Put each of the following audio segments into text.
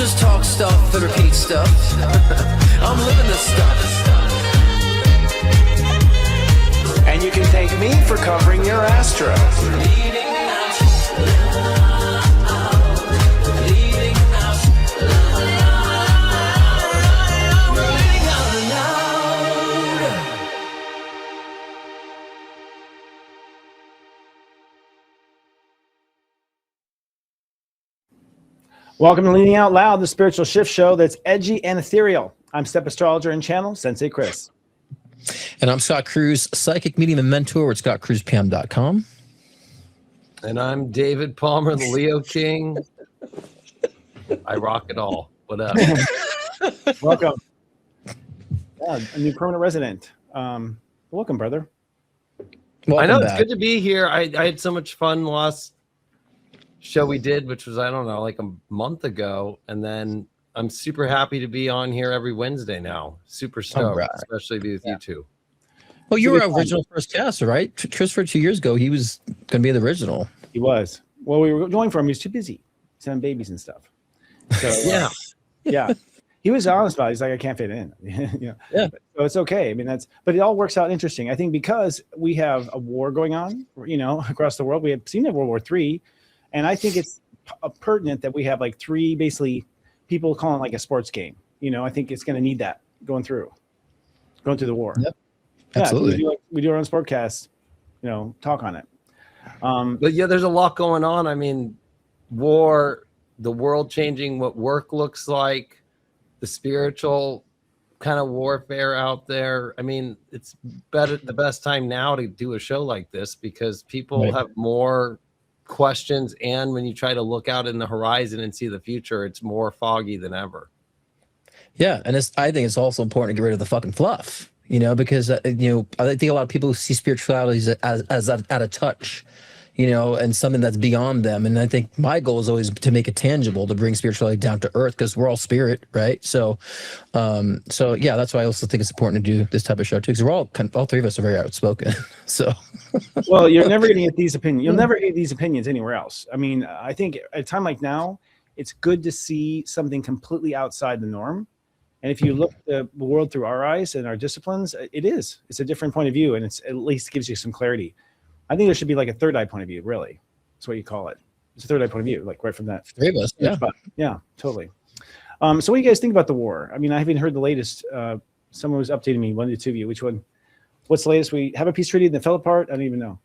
just talk stuff and repeat stuff. I'm living this stuff. And you can thank me for covering your Astro. Welcome to Leaning Out Loud, the spiritual shift show that's edgy and ethereal. I'm step astrologer and channel Sensei Chris. And I'm Scott Cruz, psychic medium and mentor at scottcruzpm.com. And I'm David Palmer, the Leo King. I rock it all. What up? Welcome. Yeah, a new permanent resident. Welcome, brother. Welcome I know back. It's good to be here. I had so much fun last show we did, which was, I don't know, like a month ago. And then I'm super happy to be on here every Wednesday now. Super stoked, right. Especially to be with you two. Well, you were our original first caster, right? Christopher 2 years ago, he was going to be the original. He was. Well, we were going for him. He was too busy. He's having babies and stuff. So, yeah. He was honest about it. He's like, I can't fit in. Yeah. So it's okay. I mean, but it all works out interesting. I think because we have a war going on, across the world. We have seen World War III. And I think it's pertinent that we have like three, basically, people calling it like a sports game. I think it's going to need that going through the war. Yep. Absolutely. So we do our own sportcast, talk on it. But yeah, there's a lot going on. I mean, war, the world changing, what work looks like, the spiritual kind of warfare out there. I mean, it's the best time now to do a show like this because people have more questions, and when you try to look out in the horizon and see the future, it's more foggy than ever. Yeah, and I think it's also important to get rid of the fucking fluff, because I think a lot of people see spirituality as out of touch, and something that's beyond them. And I think my goal is always to make it tangible, to bring spirituality down to earth, because we're all spirit, right? So yeah, that's why I also think it's important to do this type of show too, because we're all three of us are very outspoken. So, well, you're never going to get these opinions. You'll never get these opinions anywhere else. I mean, I think at a time like now, it's good to see something completely outside the norm. And if you look at the world through our eyes and our disciplines, it's a different point of view, and it's at least gives you some clarity. I think there should be like a third eye point of view, really. That's what you call it. It's a third eye point of view, like right from that. Three of us, yeah. Yeah, totally. So what do you guys think about the war? I mean, I haven't heard the latest. Someone was updating me, one of the two of you. Which one? What's the latest? We have a peace treaty that fell apart? I don't even know.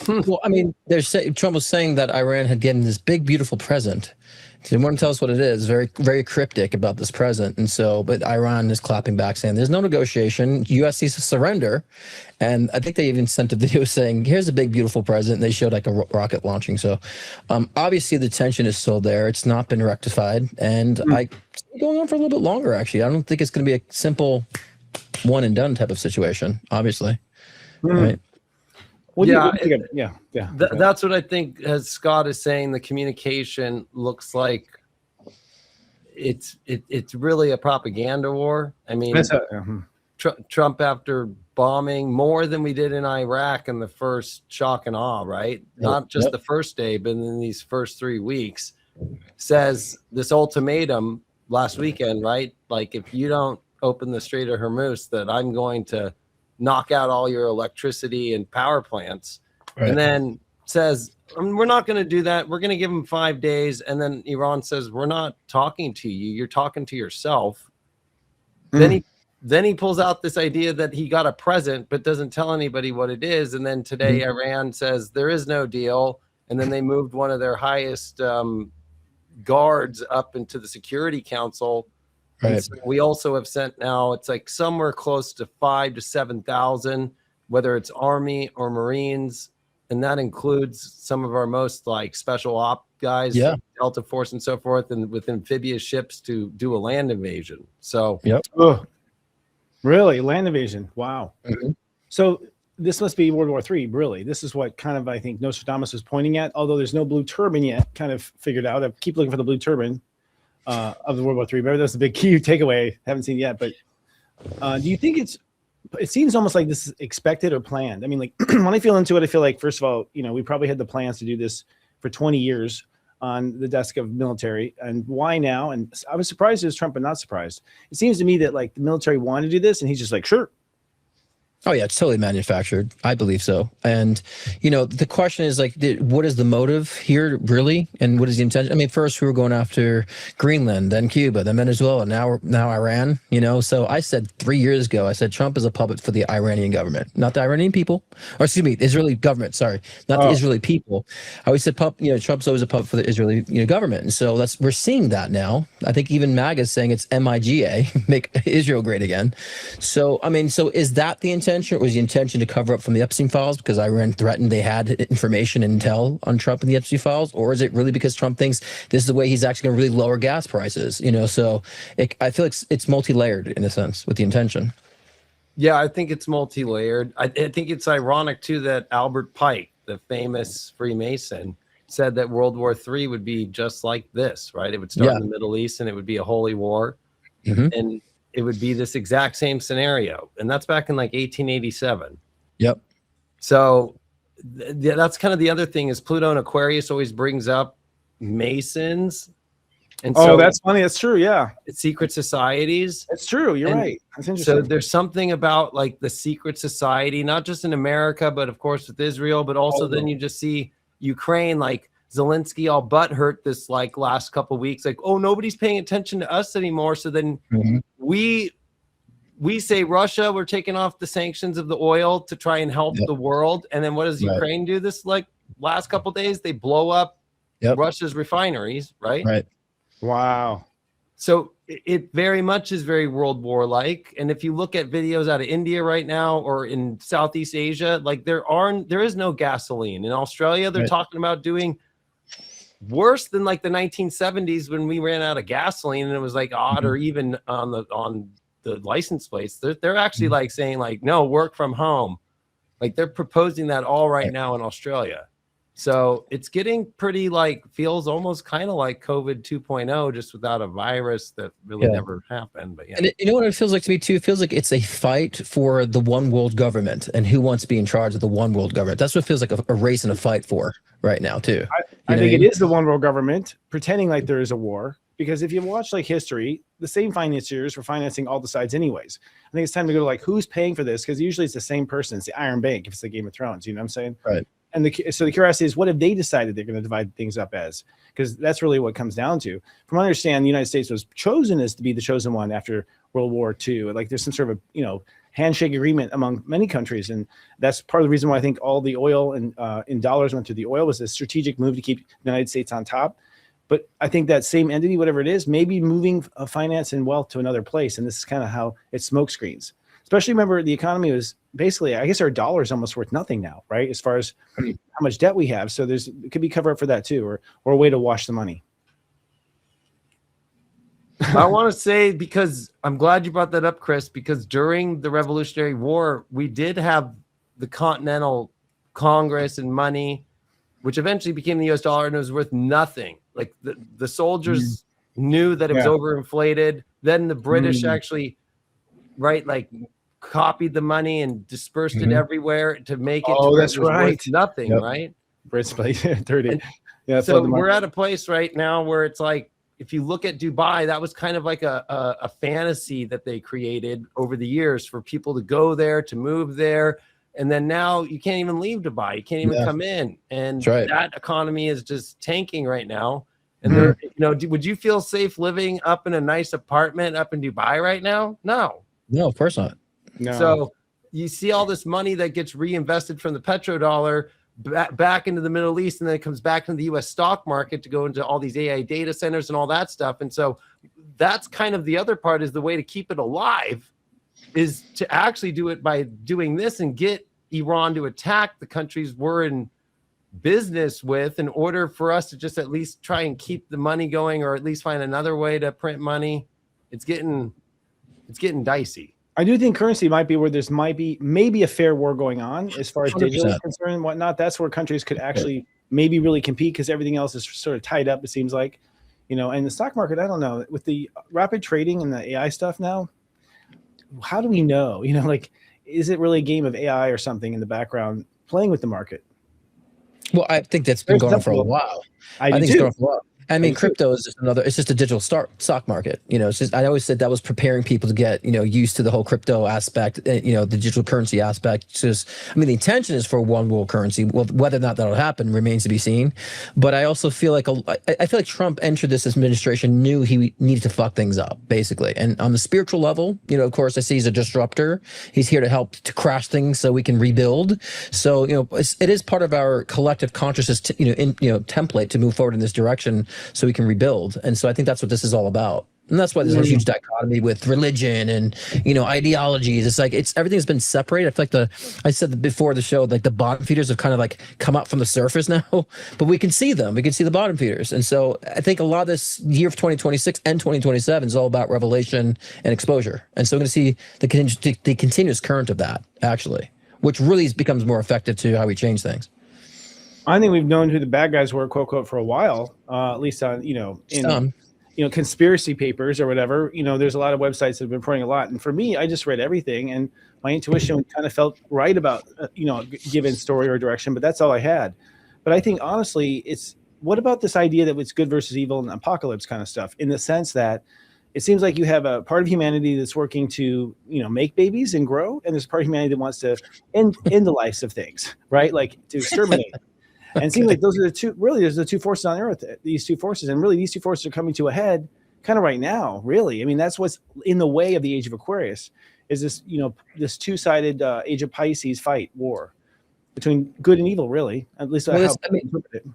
Well, I mean, Trump was saying that Iran had given this big, beautiful present. He didn't want to tell us what it is. Very, very cryptic about this present. And so, but Iran is clapping back, saying there's no negotiation. U.S. needs to surrender. And I think they even sent a video saying, here's a big, beautiful present. And they showed like a rocket launching. So obviously the tension is still there. It's not been rectified. And it's going on for a little bit longer, actually. I don't think it's going to be a simple one and done type of situation, obviously. Right? That's what I think, as Scott is saying, the communication looks like it's really a propaganda war. I mean, Trump, after bombing more than we did in Iraq in the first shock and awe, right? Not just the first day, but in these first 3 weeks, says this ultimatum last weekend, right? Like, if you don't open the Strait of Hormuz, that I'm going to knock out all your electricity and power plants. Right. And then says, we're not going to do that. We're going to give them 5 days. And then Iran says, we're not talking to you. You're talking to yourself. Then he pulls out this idea that he got a present, but doesn't tell anybody what it is. And then today Iran says there is no deal. And then they moved one of their highest guards up into the Security Council. Right. So we also have sent now, it's like somewhere close to 5,000 to 7,000, whether it's Army or Marines. And that includes some of our most like special op guys, Delta Force and so forth, and with amphibious ships to do a land invasion. So, really? Land invasion. Wow. So this must be World War III, really. This is what kind of, I think, Nostradamus was pointing at, although there's no blue turban yet, kind of figured out. I keep looking for the blue turban of the World War III. Maybe that's the big key takeaway. Haven't seen it yet, but do you think it seems almost like this is expected or planned? I mean, like when I feel into it, I feel like, first of all, we probably had the plans to do this for 20 years. on the desk of military, and why now? And I was surprised it was Trump, but not surprised. It seems to me that like the military wanted to do this, and he's just like, sure. Oh yeah, it's totally manufactured. I believe so. And the question is like, what is the motive here really, and what is the intention? I mean, first we were going after Greenland, then Cuba, then Venezuela, now Iran. So I said 3 years ago, I said Trump is a puppet for the Iranian government, not the Iranian people, or excuse me, Israeli government. Sorry, not the Israeli people. I always said Trump's always a puppet for the Israeli government, and so we're seeing that now. I think even MAGA is saying it's MIGA, make Israel great again. So I mean, so is that the intention? Or was the intention to cover up from the Epstein files because Iran threatened they had information and intel on Trump and the Epstein files? Or is it really because Trump thinks this is the way he's actually going to really lower gas prices? So I feel like it's multi-layered in a sense with the intention. Yeah, I think it's multi-layered. I think it's ironic too that Albert Pike, the famous Freemason, said that World War III would be just like this, right? It would start in the Middle East and it would be a holy war. And it would be this exact same scenario. And that's back in like 1887. Yep. So that's kind of the other thing is Pluto and Aquarius always brings up Masons. And so that's funny. That's true. Yeah. It's secret societies. That's true. You're right. That's interesting. So there's something about like the secret society, not just in America, but of course with Israel, but also then you just see Ukraine, like Zelensky all butthurt this like last couple of weeks, like, oh, nobody's paying attention to us anymore. So then we say Russia, we're taking off the sanctions of the oil to try and help the world. And then what does Ukraine do this like last couple of days? They blow up Russia's refineries, right? Right. Wow. So it very much is very World War like. And if you look at videos out of India right now or in Southeast Asia, like there is no gasoline. In Australia, they're talking about doing worse than like the 1970s when we ran out of gasoline and it was like odd, or even on the license plates. They're actually like saying like, no, work from home. Like they're proposing that all right now in Australia. So it's getting pretty like, feels almost kind of like COVID 2.0, just without a virus that really never happened. But and you know what it feels like to me too? It feels like it's a fight for the one world government and who wants to be in charge of the one world government. That's what it feels like a race and a fight for right now too. I think it is the one world government pretending like there is a war, because if you watch like history, the same financiers were financing all the sides anyways. I think it's time to go to like, who's paying for this? Because usually it's the same person. It's the Iron Bank if it's the Game of Thrones, you know what I'm saying? Right. And so the curiosity is, what have they decided they're going to divide things up as? Because that's really what it comes down to. From what I understand, the United States was chosen as to be the chosen one after World War II. Like there's some sort of handshake agreement among many countries, and that's part of the reason why I think all the oil and in dollars went to the oil was a strategic move to keep the United States on top. But I think that same entity, whatever it is, may be moving finance and wealth to another place, and this is kind of how it smoke screens. Especially remember the economy was basically, I guess our dollar is almost worth nothing now, right? As far as how much debt we have. So it could be cover up for that too, or a way to wash the money. I want to say, because I'm glad you brought that up, Chris, because during the Revolutionary War, we did have the Continental Congress and money, which eventually became the US dollar, and it was worth nothing. Like the soldiers knew that it was overinflated. Then the British actually, copied the money and dispersed it everywhere to make it that's right, nothing, right? Brits played 30. So we're at a place right now where it's like, if you look at Dubai, that was kind of like a fantasy that they created over the years for people to go there, to move there. And then now you can't even leave Dubai. You can't even come in. And that economy is just tanking right now. And would you feel safe living up in a nice apartment up in Dubai right now? No, of course not. No. So you see all this money that gets reinvested from the petrodollar back into the Middle East, and then it comes back into the U.S. stock market to go into all these AI data centers and all that stuff. And so that's kind of the other part, is the way to keep it alive is to actually do it by doing this and get Iran to attack the countries we're in business with, in order for us to just at least try and keep the money going, or at least find another way to print money. It's getting dicey. I do think currency might be where there's maybe a fair war going on as far as digital is 100%. concerned and whatnot. That's where countries could actually maybe really compete, because everything else is sort of tied up, it seems like. And the stock market, I don't know, with the rapid trading and the AI stuff now, how do we know? Is it really a game of AI or something in the background playing with the market? Well, I think that's been going on for a while. I think it's going on for a while. I mean, crypto is just it's just a digital stock market. It's just, I always said that was preparing people to get, used to the whole crypto aspect, the digital currency aspect. It's just, I mean, the intention is for one world currency. Well, whether or not that'll happen remains to be seen. But I also feel like, I feel like Trump entered this administration, knew he needed to fuck things up, basically. And on the spiritual level, of course, I see he's a disruptor. He's here to help to crash things so we can rebuild. So, it is part of our collective consciousness, template to move forward in this direction, so we can rebuild. And so I think that's what this is all about. And that's why there's a huge dichotomy with religion and, ideologies. It's like, everything's been separated. I feel like I said before the show, like the bottom feeders have kind of like come up from the surface now, but we can see them. We can see the bottom feeders. And so I think a lot of this year of 2026 and 2027 is all about revelation and exposure. And so we're going to see the continuous current of that, actually, which really becomes more effective to how we change things. I think we've known who the bad guys were, quote, quote, for a while, at least on, in conspiracy papers or whatever. There's a lot of websites that have been reporting a lot. And for me, I just read everything, and my intuition kind of felt right about, given story or direction, but that's all I had. But I think, honestly, what about this idea that it's good versus evil and apocalypse kind of stuff, in the sense that it seems like you have a part of humanity that's working to, make babies and grow, and there's a part of humanity that wants to end the lives of things, right? Like to exterminate. And it seems like those are there's the two forces on Earth, these two forces. And really, these two forces are coming to a head kind of right now, really. I mean, that's what's in the way of the age of Aquarius, is this, this two-sided age of Pisces war between good and evil, really. At least how I interpret it.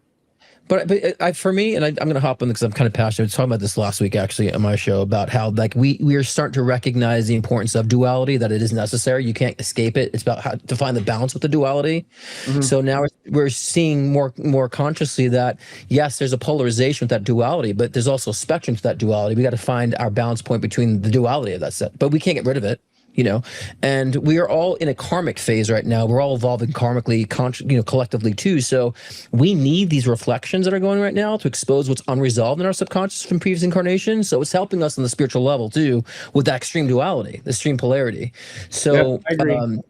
But for me, and I'm going to hop on because I'm kind of passionate. I was talking about this last week, actually, on my show, about how we are starting to recognize the importance of duality, that it is necessary. You can't escape it. It's about how to find the balance with the duality. Mm-hmm. So now we're seeing more consciously that, yes, there's a polarization with that duality, but there's also a spectrum to that duality. We got to find our balance point between the duality of that set, but we can't get rid of it. And we are all in a karmic phase right now. We're all evolving karmically, collectively too. So we need these reflections that are going right now to expose what's unresolved in our subconscious from previous incarnations. So it's helping us on the spiritual level too, with that extreme duality, the extreme polarity. So I agree.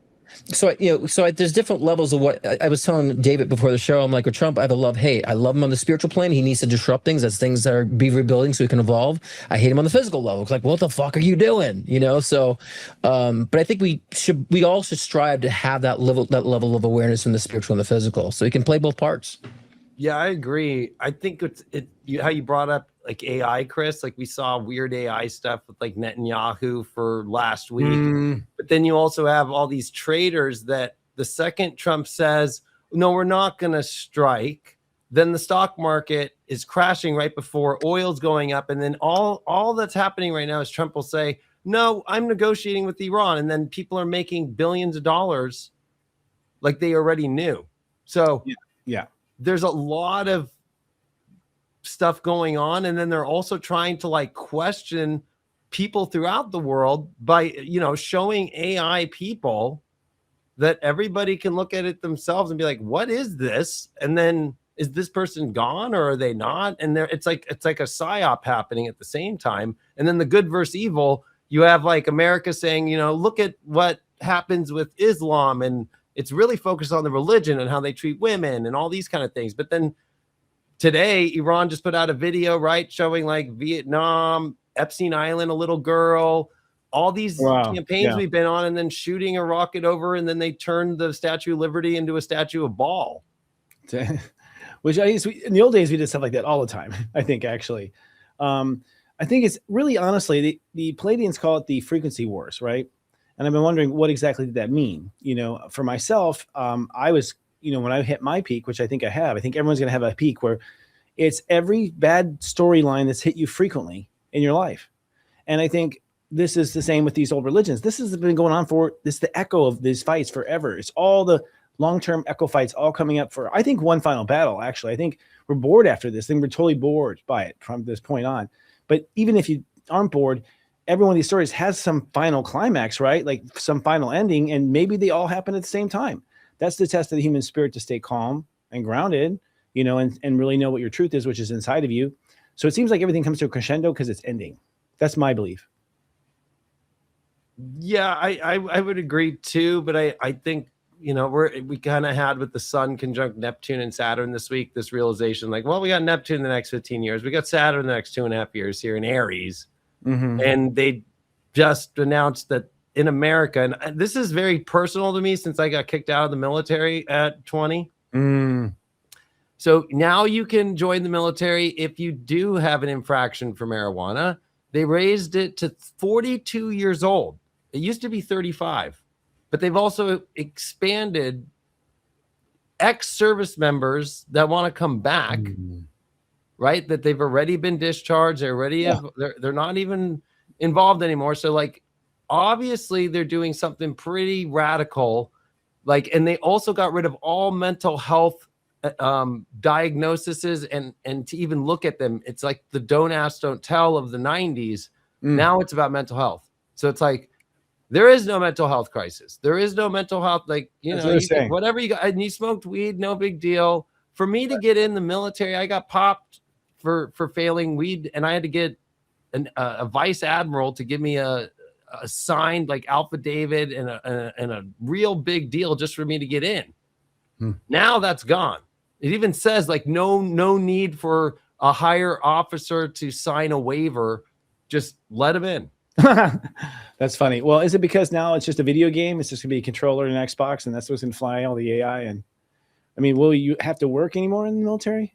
So there's different levels of what I was telling David before the show. I'm like, with Trump, I have a love-hate. I love him on the spiritual plane. He needs to disrupt things. That's things that are rebuilding so he can evolve. I hate him on the physical level. It's like, what the fuck are you doing? So, but I think we all should strive to have that level of awareness in the spiritual and the physical, so you can play both parts. Yeah, I agree. I think how you brought up like AI, Chris, like we saw weird AI stuff with like Netanyahu for last week. But then you also have all these traders that the second Trump says, no, we're not going to strike, then the stock market is crashing right before oil's going up. And then all that's happening right now is Trump will say, no, I'm negotiating with Iran. And then people are making billions of dollars like they already knew. So yeah. There's a lot of stuff going on, and then they're also trying to like question people throughout the world by showing AI people that everybody can look at it themselves and be like, what is this? And then is this person gone or are they not? And it's like a psyop happening at the same time. And then the good versus evil, you have like America saying, look at what happens with Islam, and it's really focused on the religion and how they treat women and all these kind of things. But then today, Iran just put out a video, right, showing like Vietnam, Epstein Island, a little girl, all these campaigns we've been on, and then shooting a rocket over, and then they turned the Statue of Liberty into a statue of Baal. Which I guess in the old days we did stuff like that all the time. I think actually, I think it's really honestly the Palladians call it the frequency wars, right? And I've been wondering what exactly did that mean? For myself, I was, when I hit my peak, which I think I have, I think everyone's going to have a peak where it's every bad storyline that's hit you frequently in your life. And I think this is the same with these old religions. This has been going on the echo of these fights forever. It's all the long-term echo fights all coming up for, I think, one final battle, actually. I think we're bored after this. I think we're totally bored by it from this point on. But even if you aren't bored, every one of these stories has some final climax, right? Like some final ending, and maybe they all happen at the same time. That's the test of the human spirit, to stay calm and grounded, and really know what your truth is, which is inside of you. So it seems like everything comes to a crescendo because it's ending. That's my belief. Yeah, I would agree too, but I think we kind of had with the sun conjunct Neptune and Saturn this week, this realization like, well, we got Neptune in the next 15 years. We got Saturn in the next 2.5 years here in Aries. Mm-hmm. And they just announced that in America, and this is very personal to me since I got kicked out of the military at 20. So now you can join the military if you do have an infraction for marijuana. They raised it to 42 years old. It used to be 35, but they've also expanded ex-service members that want to come back, right? That they've already been discharged. They're not even involved anymore. So like, obviously they're doing something pretty radical. Like, and they also got rid of all mental health diagnoses and to even look at them. It's like the don't ask, don't tell of the 90s. Now it's about mental health. So it's like, there is no mental health crisis. There is no mental health. Like, whatever you got, and you smoked weed, no big deal. For me to get in the military, I got popped for failing weed, and I had to get a vice admiral to give me a signed like affidavit and a real big deal just for me to get in. Now that's gone. It even says like no need for a higher officer to sign a waiver. Just let him in. That's funny. Well, is it because now it's just a video game? It's just gonna be a controller and an Xbox, and that's what's gonna fly all the AI? And I mean, will you have to work anymore in the military?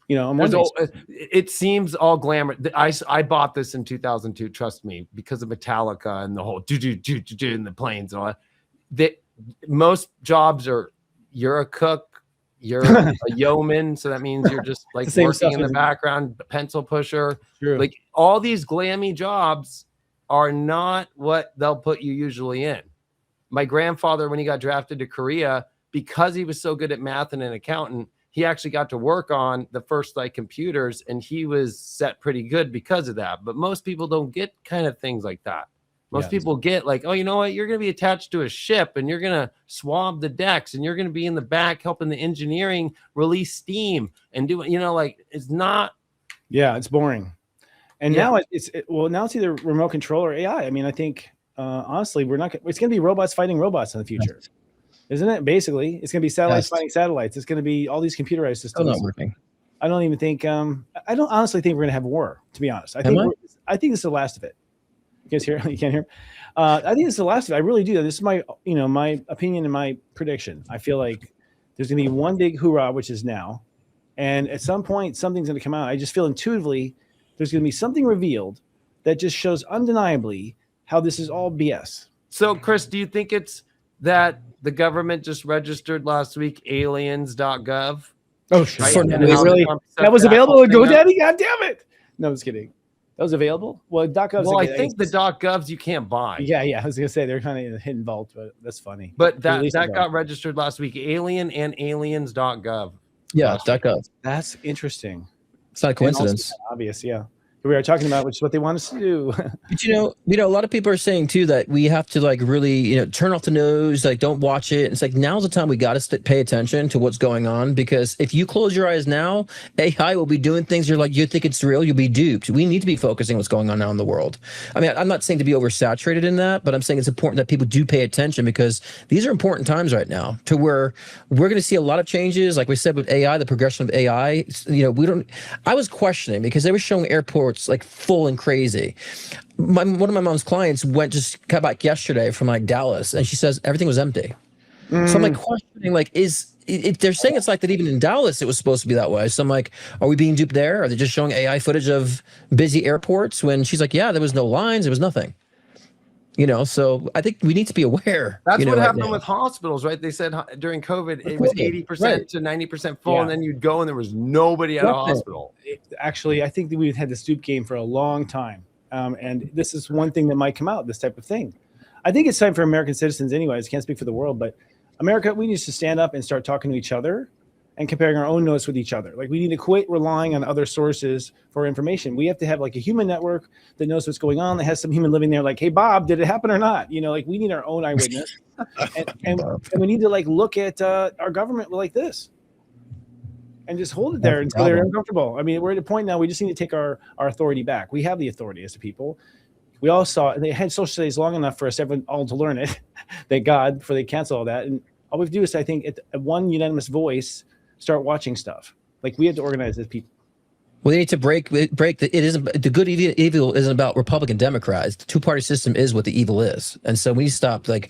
It seems all glamour. I bought this in 2002. Trust me, because of Metallica and the whole do in the planes and all that. That most jobs are you're a cook, you're a yeoman, so that means you're just like working in the background, pencil pusher. True. Like all these glammy jobs are not what they'll put you usually in. My grandfather, when he got drafted to Korea, because he was so good at math and an accountant, he actually got to work on the first like computers, and he was set pretty good because of that. But most people don't get kind of things like that. Most people get like, oh, you know what? You're going to be attached to a ship and you're going to swab the decks and you're going to be in the back helping the engineering release steam and do, like it's not. Yeah, it's boring. And now it's either remote control or AI. I mean, I think honestly, it's going to be robots fighting robots in the future. Isn't it? Basically, it's going to be satellites fighting satellites. It's going to be all these computerized systems. Not working. I don't even think. I don't honestly think we're going to have war. To be honest, I think this is the last of it. You guys hear? You can't hear? I think it's the last of it. I really do. This is my opinion and my prediction. I feel like there's going to be one big hoorah, which is now, and at some point something's going to come out. I just feel intuitively there's going to be something revealed that just shows undeniably how this is all BS. So, Chris, do you think it's that the government just registered last week aliens.gov? Oh, sure. Right? Really? That was available to GoDaddy? God damn it. No, I was kidding. That was available? Well, .gov's I think the .govs you can't buy. Yeah. I was going to say they're kind of in a hidden vault, but that's funny. But that got registered last week. Alien and aliens.gov. Yeah, .gov. That's interesting. It's not a coincidence. Obvious, yeah. We are talking about, which is what they want us to do. But a lot of people are saying too that we have to like really, turn off the news, like don't watch it. It's like now's the time we got to pay attention to what's going on, because if you close your eyes now, AI will be doing things you think it's real, you'll be duped. We need to be focusing on what's going on now in the world. I mean, I'm not saying to be oversaturated in that, but I'm saying it's important that people do pay attention, because these are important times right now to where we're going to see a lot of changes. Like we said with AI, the progression of AI, I was questioning because they were showing airports like full and crazy. One of my mom's clients got back yesterday from like Dallas, and she says everything was empty. So I'm like questioning, like, they're saying it's like that even in Dallas it was supposed to be that way. So I'm like, are we being duped there? Are they just showing AI footage of busy airports when she's like, yeah, there was no lines, there was nothing. So I think we need to be aware. That's what happened with hospitals, right? They said during COVID, it was 80% to 90% full, and then you'd go and there was nobody at a hospital. Actually, I think that we've had the stoop game for a long time. And this is one thing that might come out, this type of thing. I think it's time for American citizens anyways. I can't speak for the world, but America, we need to stand up and start talking to each other and comparing our own notes with each other. Like, we need to quit relying on other sources for information. We have to have like a human network that knows what's going on, that has some human living there. Like, hey, Bob, did it happen or not? Like we need our own eyewitness. and we need to like look at our government like this and just hold it there until they're uncomfortable. I mean, we're at a point now, we just need to take our authority back. We have the authority as a people. we all saw, and they had social studies long enough for us everyone all to learn it. Thank God before they cancel all that. And all we have to do is, I think, at one unanimous voice, start watching stuff. Like we had to organize as people. We need to break the it isn't the good evil isn't about Republican Democrats. The two-party system is what the evil is, and so we stop like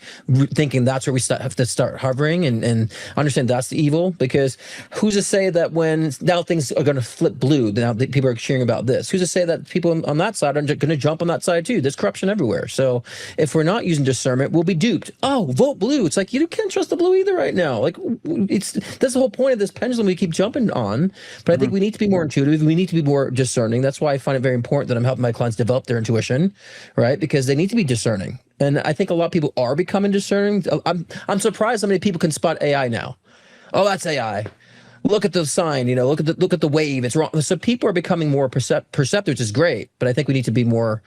thinking that's where we have to start hovering and understand that's the evil. Because who's to say that when now things are going to flip blue, now people are cheering about this? Who's to say that people on that side are going to jump on that side too? There's corruption everywhere. So if we're not using discernment, we'll be duped. Oh, vote blue. It's like you can't trust the blue either right now. Like that's the whole point of this pendulum we keep jumping on. But I think we need to be more intuitive. We need to be more discerning. That's why I find it very important that I'm helping my clients develop their intuition, right? Because they need to be discerning. And I think a lot of people are becoming discerning. I'm surprised how many people can spot AI now. Oh, that's AI. Look at the sign, look at the wave. It's wrong. So people are becoming more perceptive, which is great. But I think we need to be more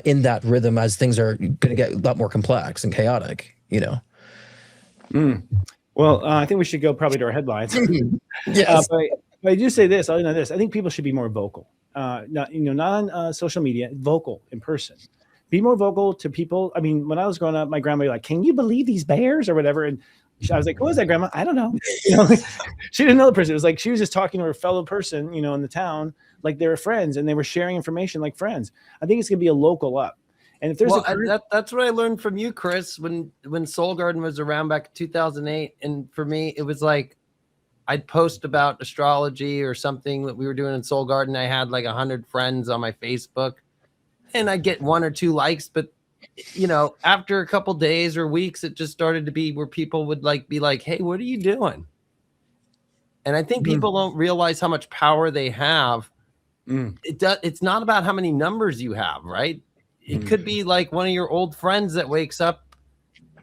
in that rhythm as things are going to get a lot more complex and chaotic, Well, I think we should go probably to our headlines. Yes. But I do say this. I know this. I think people should be more vocal. Not on social media. Vocal in person. Be more vocal to people. I mean, when I was growing up, my grandma would be like, "Can you believe these bears?" or whatever. And I was like, "Who is that, Grandma?" I don't know. She didn't know the person. It was like she was just talking to her fellow person, in the town, like they were friends, and they were sharing information like friends. I think it's gonna be a local up. And if there's that's what I learned from you, Chris, when Soul Garden was around back in 2008, and for me, it was like, I'd post about astrology or something that we were doing in Soul Garden. I had like 100 friends on my Facebook, and I'd get 1 or 2 likes. But, after a couple days or weeks, it just started to be where people would be like, "Hey, what are you doing?" And I think people don't realize how much power they have. It's not about how many numbers you have, right? It could be like one of your old friends that wakes up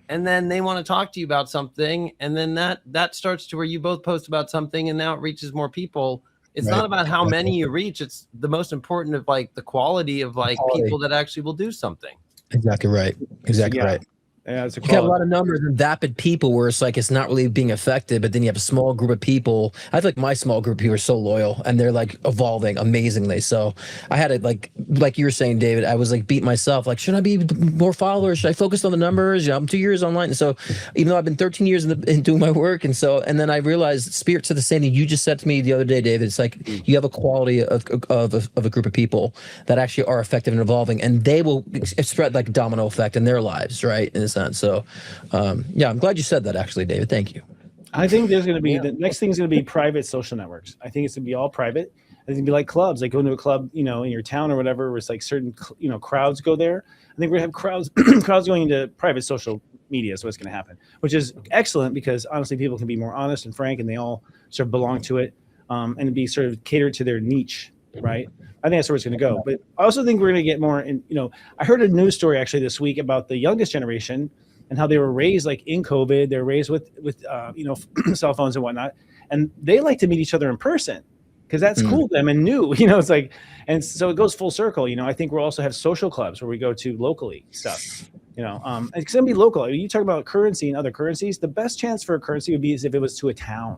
and then they want to talk to you about something. And then that starts to where you both post about something, and now it reaches more people. It's not about how many you reach. It's the most important of the quality of people that actually will do something. Exactly right. Right. Yeah, it's you got a lot of numbers and vapid people where it's like it's not really being affected, but then you have a small group of people. I feel like my small group of people are so loyal and they're evolving amazingly. So I had it like you were saying, David, I was beat myself. Should I be more followers? Should I focus on the numbers? I'm 2 years online. And so even though I've been 13 years in doing my work, and then I realized Spirit said the same thing you just said to me the other day, David. It's like you have a quality of a group of people that actually are effective and evolving, and they will spread like a domino effect in their lives, right? In a sense. So, I'm glad you said that, actually, David. Thank you. I think there's going to be the next thing is going to be private social networks. I think it's going to be all private. It's going to be like clubs, like going to a club, in your town or whatever, where it's like certain, crowds go there. I think we're going to have crowds going into private social media. So what's going to happen, which is excellent because honestly, people can be more honest and frank, and they all sort of belong to it, and be sort of catered to their niche, right? I think that's where it's going to go. But I also think we're going to get more in, I heard a news story actually this week about the youngest generation and how they were raised in COVID. They're raised with cell phones and whatnot. And they like to meet each other in person because that's cool to them and new, it's like, and so it goes full circle. I think we'll also have social clubs where we go to locally stuff, it's going to be local. You talk about currency and other currencies. The best chance for a currency would be as if it was to a town.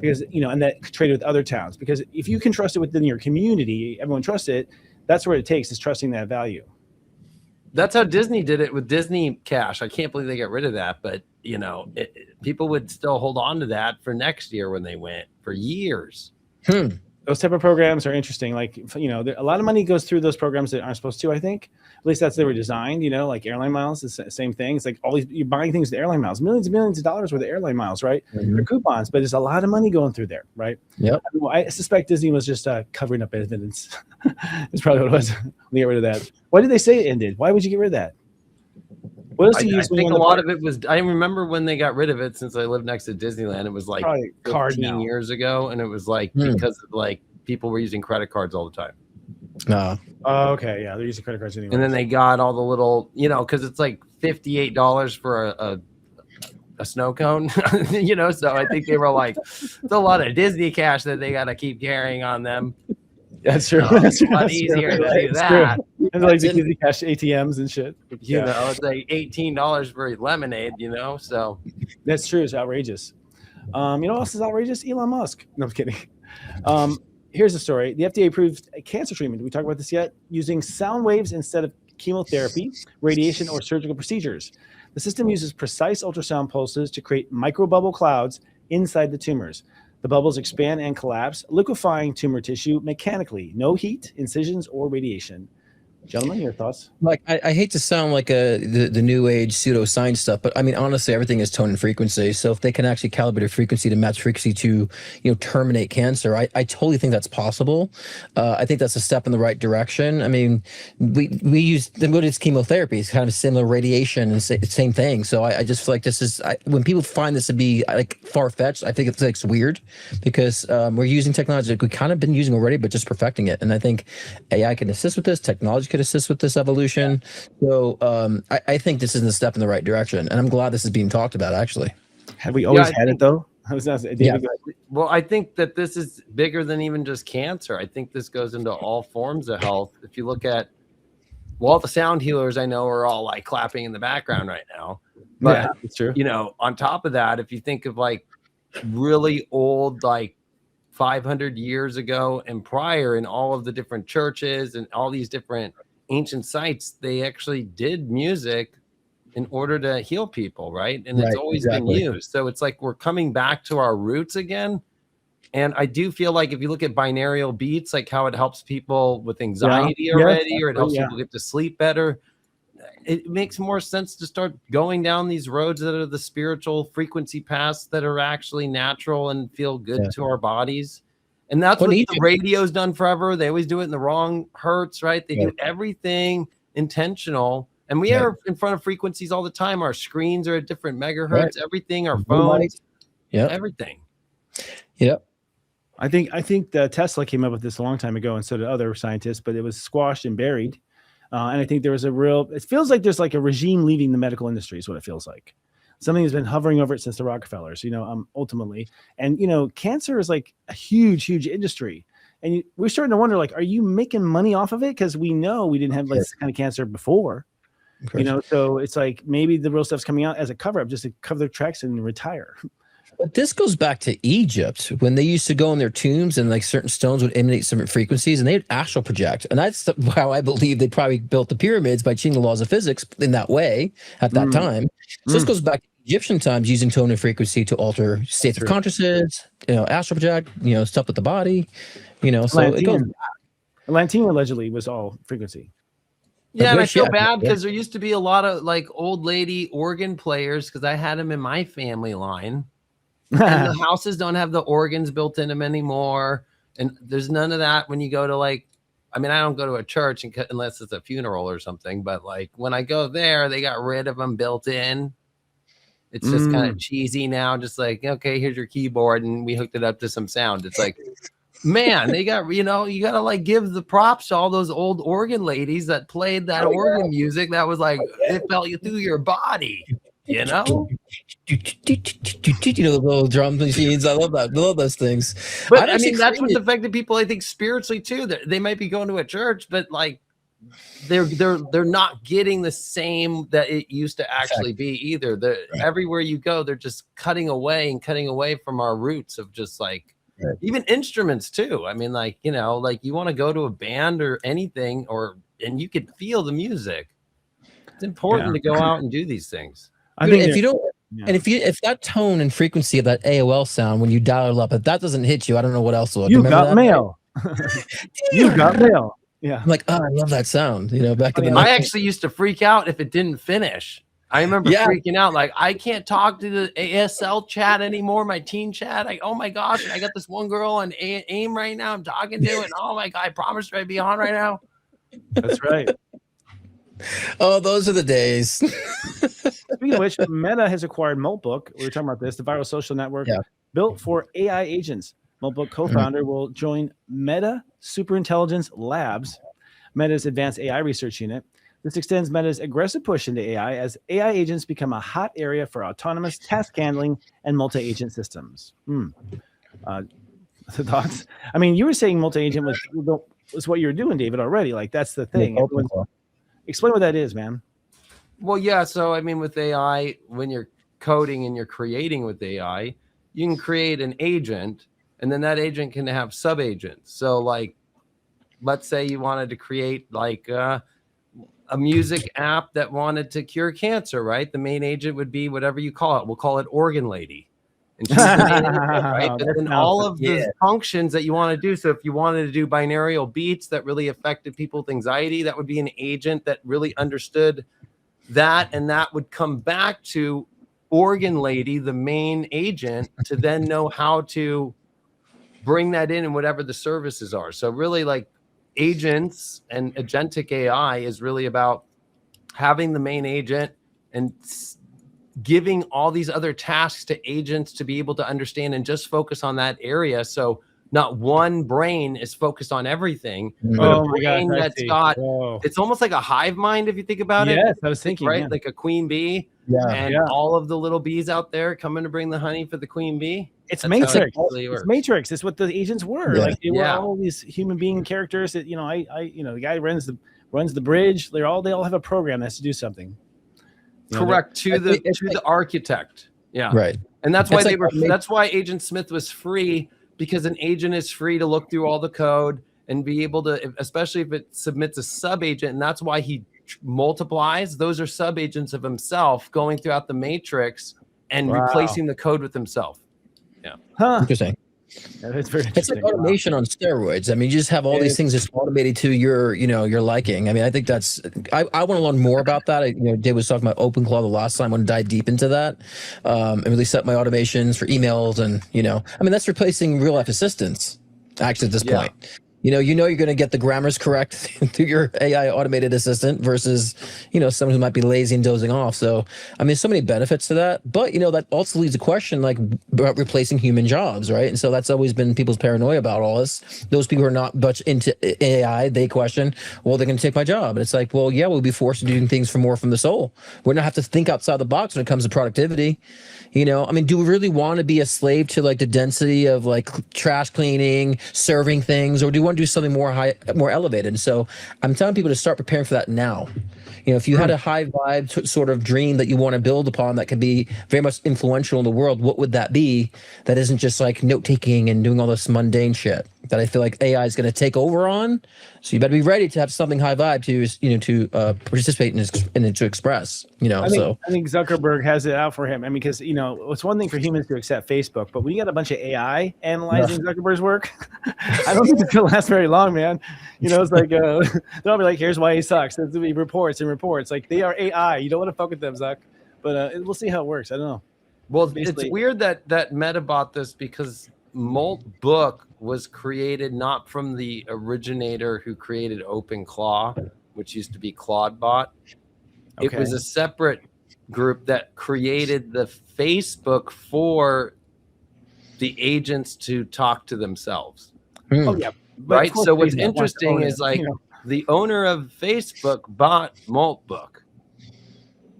Because, and that traded with other towns. Because if you can trust it within your community, everyone trusts it. That's what it takes, is trusting that value. That's how Disney did it with Disney Cash. I can't believe they got rid of that. But, people would still hold on to that for next year when they went for years. Those type of programs are interesting. A lot of money goes through those programs that aren't supposed to, I think. At least that's they were designed, like airline miles, the same thing. It's like all these, you're buying things with airline miles, millions and millions of dollars worth of airline miles, right? They're coupons, but there's a lot of money going through there, right? Yep. I suspect Disney was just covering up evidence. That's probably what it was. They get rid of that. Why did they say it ended? Why would you get rid of that? What else do you I think a lot of it was, I remember when they got rid of it, since I lived next to Disneyland, it was like 15 years ago. And it was because of people were using credit cards all the time. Oh, okay. Yeah. They're using credit cards anyway. And then they got all the little, cause it's like $58 for a snow cone, so I think they were like, it's a lot of Disney cash that they got to keep carrying on them. That's true. It's a lot easier to do that. And like the Disney cash ATMs and shit. It's like $18 for lemonade, so. That's true. It's outrageous. You know what else is outrageous? Elon Musk. No, I'm kidding. Here's the story. The FDA approved a cancer treatment. Did we talk about this yet? Using sound waves instead of chemotherapy, radiation, or surgical procedures. The system uses precise ultrasound pulses to create microbubble clouds inside the tumors. The bubbles expand and collapse, liquefying tumor tissue mechanically. No heat, incisions, or radiation. Gentlemen, your thoughts? Like I hate to sound like the new age pseudoscience stuff, but I mean honestly, everything is tone and frequency. So if they can actually calibrate a frequency to match frequency to terminate cancer, I totally think that's possible. I think that's a step in the right direction. I mean, we use what is chemotherapy? It's kind of similar radiation and same thing. So I just feel like this is when people find this to be like far fetched, I think it's like weird because we're using technology that we kind of been using already, but just perfecting it. And I think AI can assist with this. Technology could assist with this evolution. So I think this is a step in the right direction, and I'm glad this is being talked about. Actually, have we always had it though? Well, I think that this is bigger than even just cancer. I think this goes into all forms of health. If you look at, well, the sound healers I know are all like clapping in the background right now. But it's true. On top of that, if you think of like really old, like 500 years ago and prior, in all of the different churches and all these different ancient sites, they actually did music in order to heal people, right? And it's always been used. So it's like we're coming back to our roots again. And I do feel like if you look at binaural beats, like how it helps people with anxiety already, or it helps people get to sleep better, it makes more sense to start going down these roads that are the spiritual frequency paths that are actually natural and feel good to our bodies. And that's what the radio's done forever. They always do it in the wrong hertz, right? They do everything intentional. And we are in front of frequencies all the time. Our screens are at different megahertz, everything, our phones, everything. Yep. I think the Tesla came up with this a long time ago, and so did other scientists, but it was squashed and buried. And I think there was it feels like there's like a regime leaving the medical industry is what it feels like. Something has been hovering over it since the Rockefellers, ultimately. And, cancer is like a huge, huge industry. And we're starting to wonder, like, are you making money off of it? Because we know we didn't have like this kind of cancer before, so it's like maybe the real stuff's coming out as a cover up just to cover their tracks and retire. But this goes back to Egypt when they used to go in their tombs and like certain stones would emanate certain frequencies and they'd astral project. And that's how I believe they probably built the pyramids, by changing the laws of physics in that way at that time. So this goes back to Egyptian times, using tone and frequency to alter states of consciousness, astral project, stuff with the body, so it goes. Atlantean allegedly was all frequency. Yeah, and I feel bad because there used to be a lot of like old lady organ players, because I had them in my family line. And the houses don't have the organs built in them anymore. And there's none of that when you go to I don't go to a church unless it's a funeral or something. But like when I go there, they got rid of them built in. It's just kind of cheesy now. Just like, okay, here's your keyboard. And we hooked it up to some sound. It's like, man, they got, you got to like give the props to all those old organ ladies that played that organ music. That was like, it felt you through your body. The little drum machines. I love that. I love those things. But I mean, that's what's affected people, I think, spiritually too. They might be going to a church, but like they're not getting the same that it used to actually be either. Everywhere you go, they're just cutting away from our roots of just like even instruments too. I mean, like you want to go to a band or anything, and you could feel the music. It's important to go out and do these things. I think if you don't, and if that tone and frequency of that AOL sound when you dial it up, if that doesn't hit you, I don't know what else will. You got mail. You got mail. Yeah, I'm like, oh, I love that sound. Back in the I actually used to freak out if it didn't finish. I remember freaking out, like I can't talk to the ASL chat anymore, my teen chat. Oh my gosh, I got this one girl on AIM right now. I'm talking to, and oh my god, I promised her I'd be on right now. That's right. Oh, those are the days. Speaking of which, Meta has acquired Moltbook. We were talking about this, the viral social network built for AI agents. Moltbook co-founder will join Meta Superintelligence Labs, Meta's advanced AI research unit. This extends Meta's aggressive push into AI as AI agents become a hot area for autonomous task handling and multi-agent systems. The thoughts? I mean, you were saying multi-agent was what you were doing, David, already. Like that's the thing. Explain what that is, man. Well, yeah. So, I mean, with AI, when you're coding and you're creating with AI, you can create an agent, and then that agent can have sub-agents. So, like, let's say you wanted to create, like, a music app that wanted to cure cancer, right? The main agent would be whatever you call it. We'll call it Organ Lady. And she's the main agent, right? But then all of the functions that you want to do. So if you wanted to do binaural beats that really affected people's anxiety, that would be an agent that really understood that. And that would come back to Organ Lady, the main agent, to then know how to bring that in and whatever the services are. So really, like, agents and agentic AI is really about having the main agent and giving all these other tasks to agents to be able to understand and just focus on that area. So not one brain is focused on everything, but a brain that's got, it's almost like a hive mind if you think about it. Yes, I was thinking, right? Like a queen bee, and all of the little bees out there coming to bring the honey for the queen bee. It's Matrix. It's Matrix. It's what the agents were. Like they were all these human being characters that, you know, the guy runs the bridge. They all have a program that has to do something. Correct, to the architect. Yeah. Right. And that's why that's why Agent Smith was free, because an agent is free to look through all the code and be able to, especially if it submits a sub agent, and that's why he multiplies. Those are sub agents of himself going throughout the matrix and replacing the code with himself. Yeah. Interesting. That's very It's like automation on steroids. I mean, you just have all these things that's automated to your liking. I mean, I think that's, I want to learn more about that. Dave was talking about OpenClaw the last time. I want to dive deep into that and really set my automations for emails. And, I mean, that's replacing real life assistants actually at this point. You're going to get the grammars correct through your AI automated assistant versus, someone who might be lazy and dozing off. So, I mean, so many benefits to that. But, that also leads to question like about replacing human jobs, right? And so that's always been people's paranoia about all this. Those people who are not much into AI, they question, well, they're going to take my job. And it's like, well, yeah, we'll be forced to do things more from the soul. We're going to have to think outside the box when it comes to productivity. I mean, do we really want to be a slave to like the density of like trash cleaning, serving things, or do we want to do something more elevated? And so I'm telling people to start preparing for that now. If you had a high vibe sort of dream that you want to build upon that could be very much influential in the world, what would that be? That isn't just like note taking and doing all this mundane shit that I feel like AI is going to take over on. So you better be ready to have something high vibe to participate in it, to express. I think Zuckerberg has it out for him. I mean, because it's one thing for humans to accept Facebook, but when you got a bunch of AI analyzing Zuckerberg's work, I don't think it's gonna last very long, man. It's like they'll be like, here's why he sucks. There's be reports and reports. Like they are AI. You don't want to fuck with them, Zuck. But we'll see how it works. I don't know. Well, it's weird that Meta bought this because Molt Book was created not from the originator who created OpenClaw, which used to be Claudebot. It was a separate group that created the Facebook for the agents to talk to themselves. Oh yeah, right. So what's interesting is like the owner of Facebook bought Molt Book,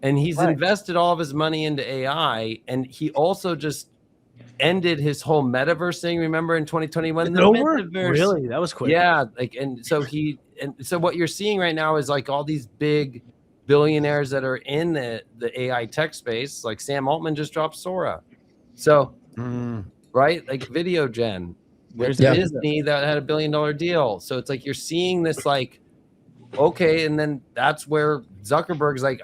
and he's invested all of his money into AI, and he also just ended his whole metaverse thing. Remember in 2021, the metaverse, really, that was quick. Yeah, so what you're seeing right now is like all these big billionaires that are in the AI tech space, like Sam Altman just dropped Sora. So right, like Video Gen, there's Disney that had $1 billion deal. So it's like you're seeing this like, okay, and then that's where Zuckerberg's like,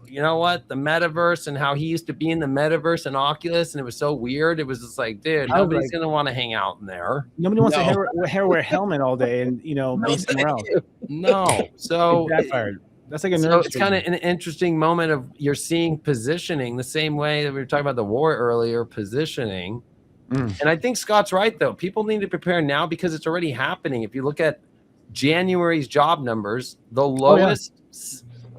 you know what? The metaverse and how he used to be in the metaverse and Oculus, and it was so weird. It was just like, dude, nobody's gonna want to hang out in there. Nobody wants to wear a helmet all day and be somewhere else. No, so that's like a so it's kind of an interesting moment of you're seeing positioning the same way that we were talking about the war earlier, positioning. And I think Scott's right though. People need to prepare now because it's already happening. If you look at January's job numbers, the lowest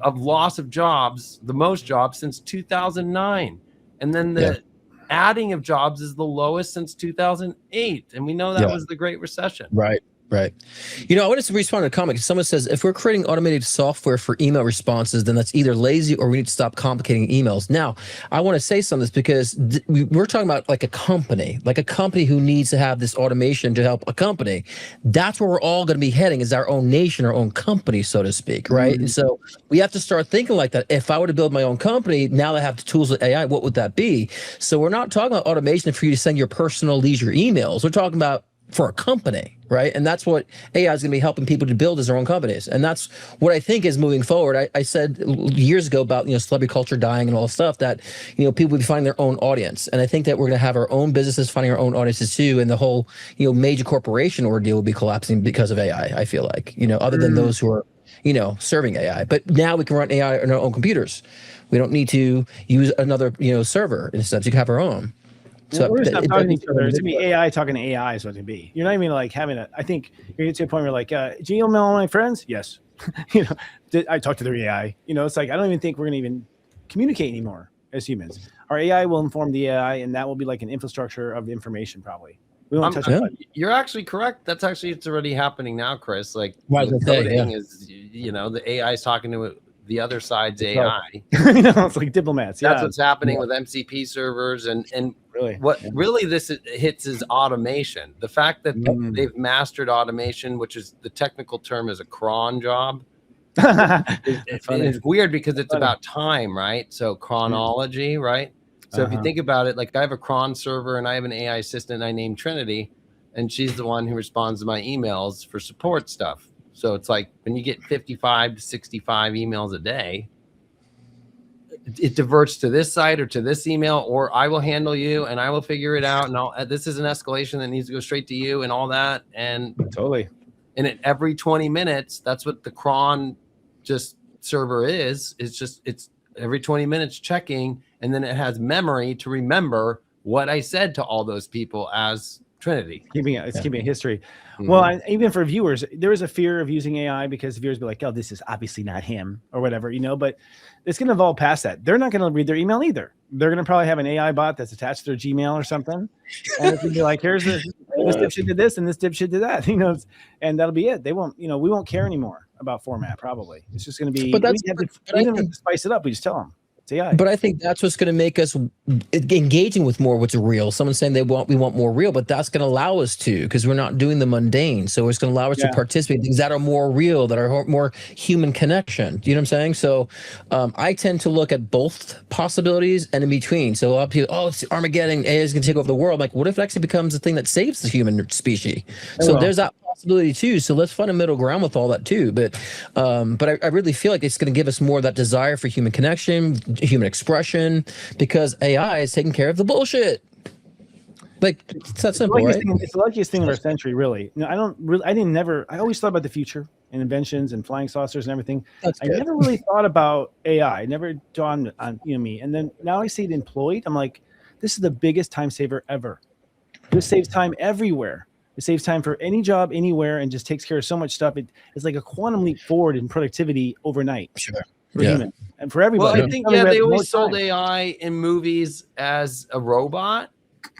of loss of jobs, the most jobs since 2009, and then the adding of jobs is the lowest since 2008, and we know that was the Great Recession. Right. I wanted to respond to a comment. Someone says, if we're creating automated software for email responses, then that's either lazy or we need to stop complicating emails. Now, I want to say something because we're talking about like a company who needs to have this automation to help a company. That's where we're all going to be heading, is our own nation, our own company, so to speak, right? And so we have to start thinking like that. If I were to build my own company, now that I have the tools of AI, what would that be? So we're not talking about automation for you to send your personal leisure emails. We're talking about for a company. right? And that's what AI is going to be helping people to build as their own companies. And that's what I think is moving forward. I said years ago about, celebrity culture dying and all this stuff that, people will be finding their own audience. And I think that we're going to have our own businesses finding our own audiences too. And the whole, major corporation ordeal will be collapsing because of AI, I feel like, other than those who are, serving AI. But now we can run AI on our own computers. We don't need to use another, server. Instead, you can have our own. So we're just not talking to each other. It's gonna be AI talking to AI is what it's gonna be. You're not even like having a. I think you're get to a point where like, do you email all my friends? Yes. I talk to their AI. It's like I don't even think we're gonna even communicate anymore as humans. Our AI will inform the AI, and that will be like an infrastructure of information probably. We won't touch it. You're actually correct. It's already happening now, Chris. Like coding is, the AI is talking to the other side's AI. It's like diplomats. That's what's happening with MCP servers, and really, really this hits is automation. The fact that they've mastered automation, which is the technical term is a cron job. It's weird because it's about time, right? So chronology, right? So if you think about it, like I have a cron server and I have an AI assistant I named Trinity, and she's the one who responds to my emails for support stuff. So it's like when you get 55 to 65 emails a day, it diverts to this site or to this email, or I will handle you and I will figure it out. And this is an escalation that needs to go straight to you and all that. And totally. And at every 20 minutes, that's what the cron just server is. It's every 20 minutes checking. And then it has memory to remember what I said to all those people as Trinity. Keeping a history. Well, even for viewers, there is a fear of using AI because viewers be like, oh, this is obviously not him or whatever, but it's going to evolve past that. They're not going to read their email either. They're going to probably have an AI bot that's attached to their Gmail or something. And it's going to be like, here's this dipshit did this and this dipshit did that, and that'll be it. They won't, we won't care anymore about format probably. It's just going to be, we don't have to spice it up. We just tell them. AI. But I think that's what's going to make us engaging with more what's real. Someone's saying we want more real, but that's going to allow us to, because we're not doing the mundane. So it's going to allow us to participate in things that are more real, that are more human connection. Do you know what I'm saying? So I tend to look at both possibilities and in between. So a lot of people, it's Armageddon, AI is going to take over the world. I'm like, what if it actually becomes the thing that saves the human species? So there's that possibility too. So let's find a middle ground with all that too. But I really feel like it's going to give us more of that desire for human connection, human expression, because AI is taking care of the bullshit. Like it's that simple, right? It's the luckiest thing of our century, really. I always thought about the future and inventions and flying saucers and everything. I never really thought about AI. It never dawned on me. And then now I see it employed. I'm like, this is the biggest time saver ever. This saves time everywhere. It saves time for any job anywhere and just takes care of so much stuff. It's like a quantum leap forward in productivity overnight. Sure. For humans and for everybody. Well, I think they always sold AI in movies as a robot,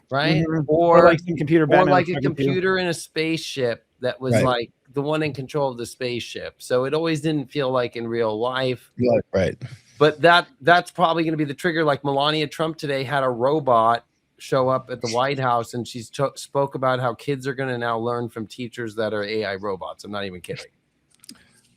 right? Or like some computer, or like a computer in a spaceship that was like the one in control of the spaceship. So it always didn't feel like in real life. Right. But that's probably going to be the trigger. Like Melania Trump today had a robot show up at the White House, and she spoke about how kids are going to now learn from teachers that are AI robots. I'm not even kidding.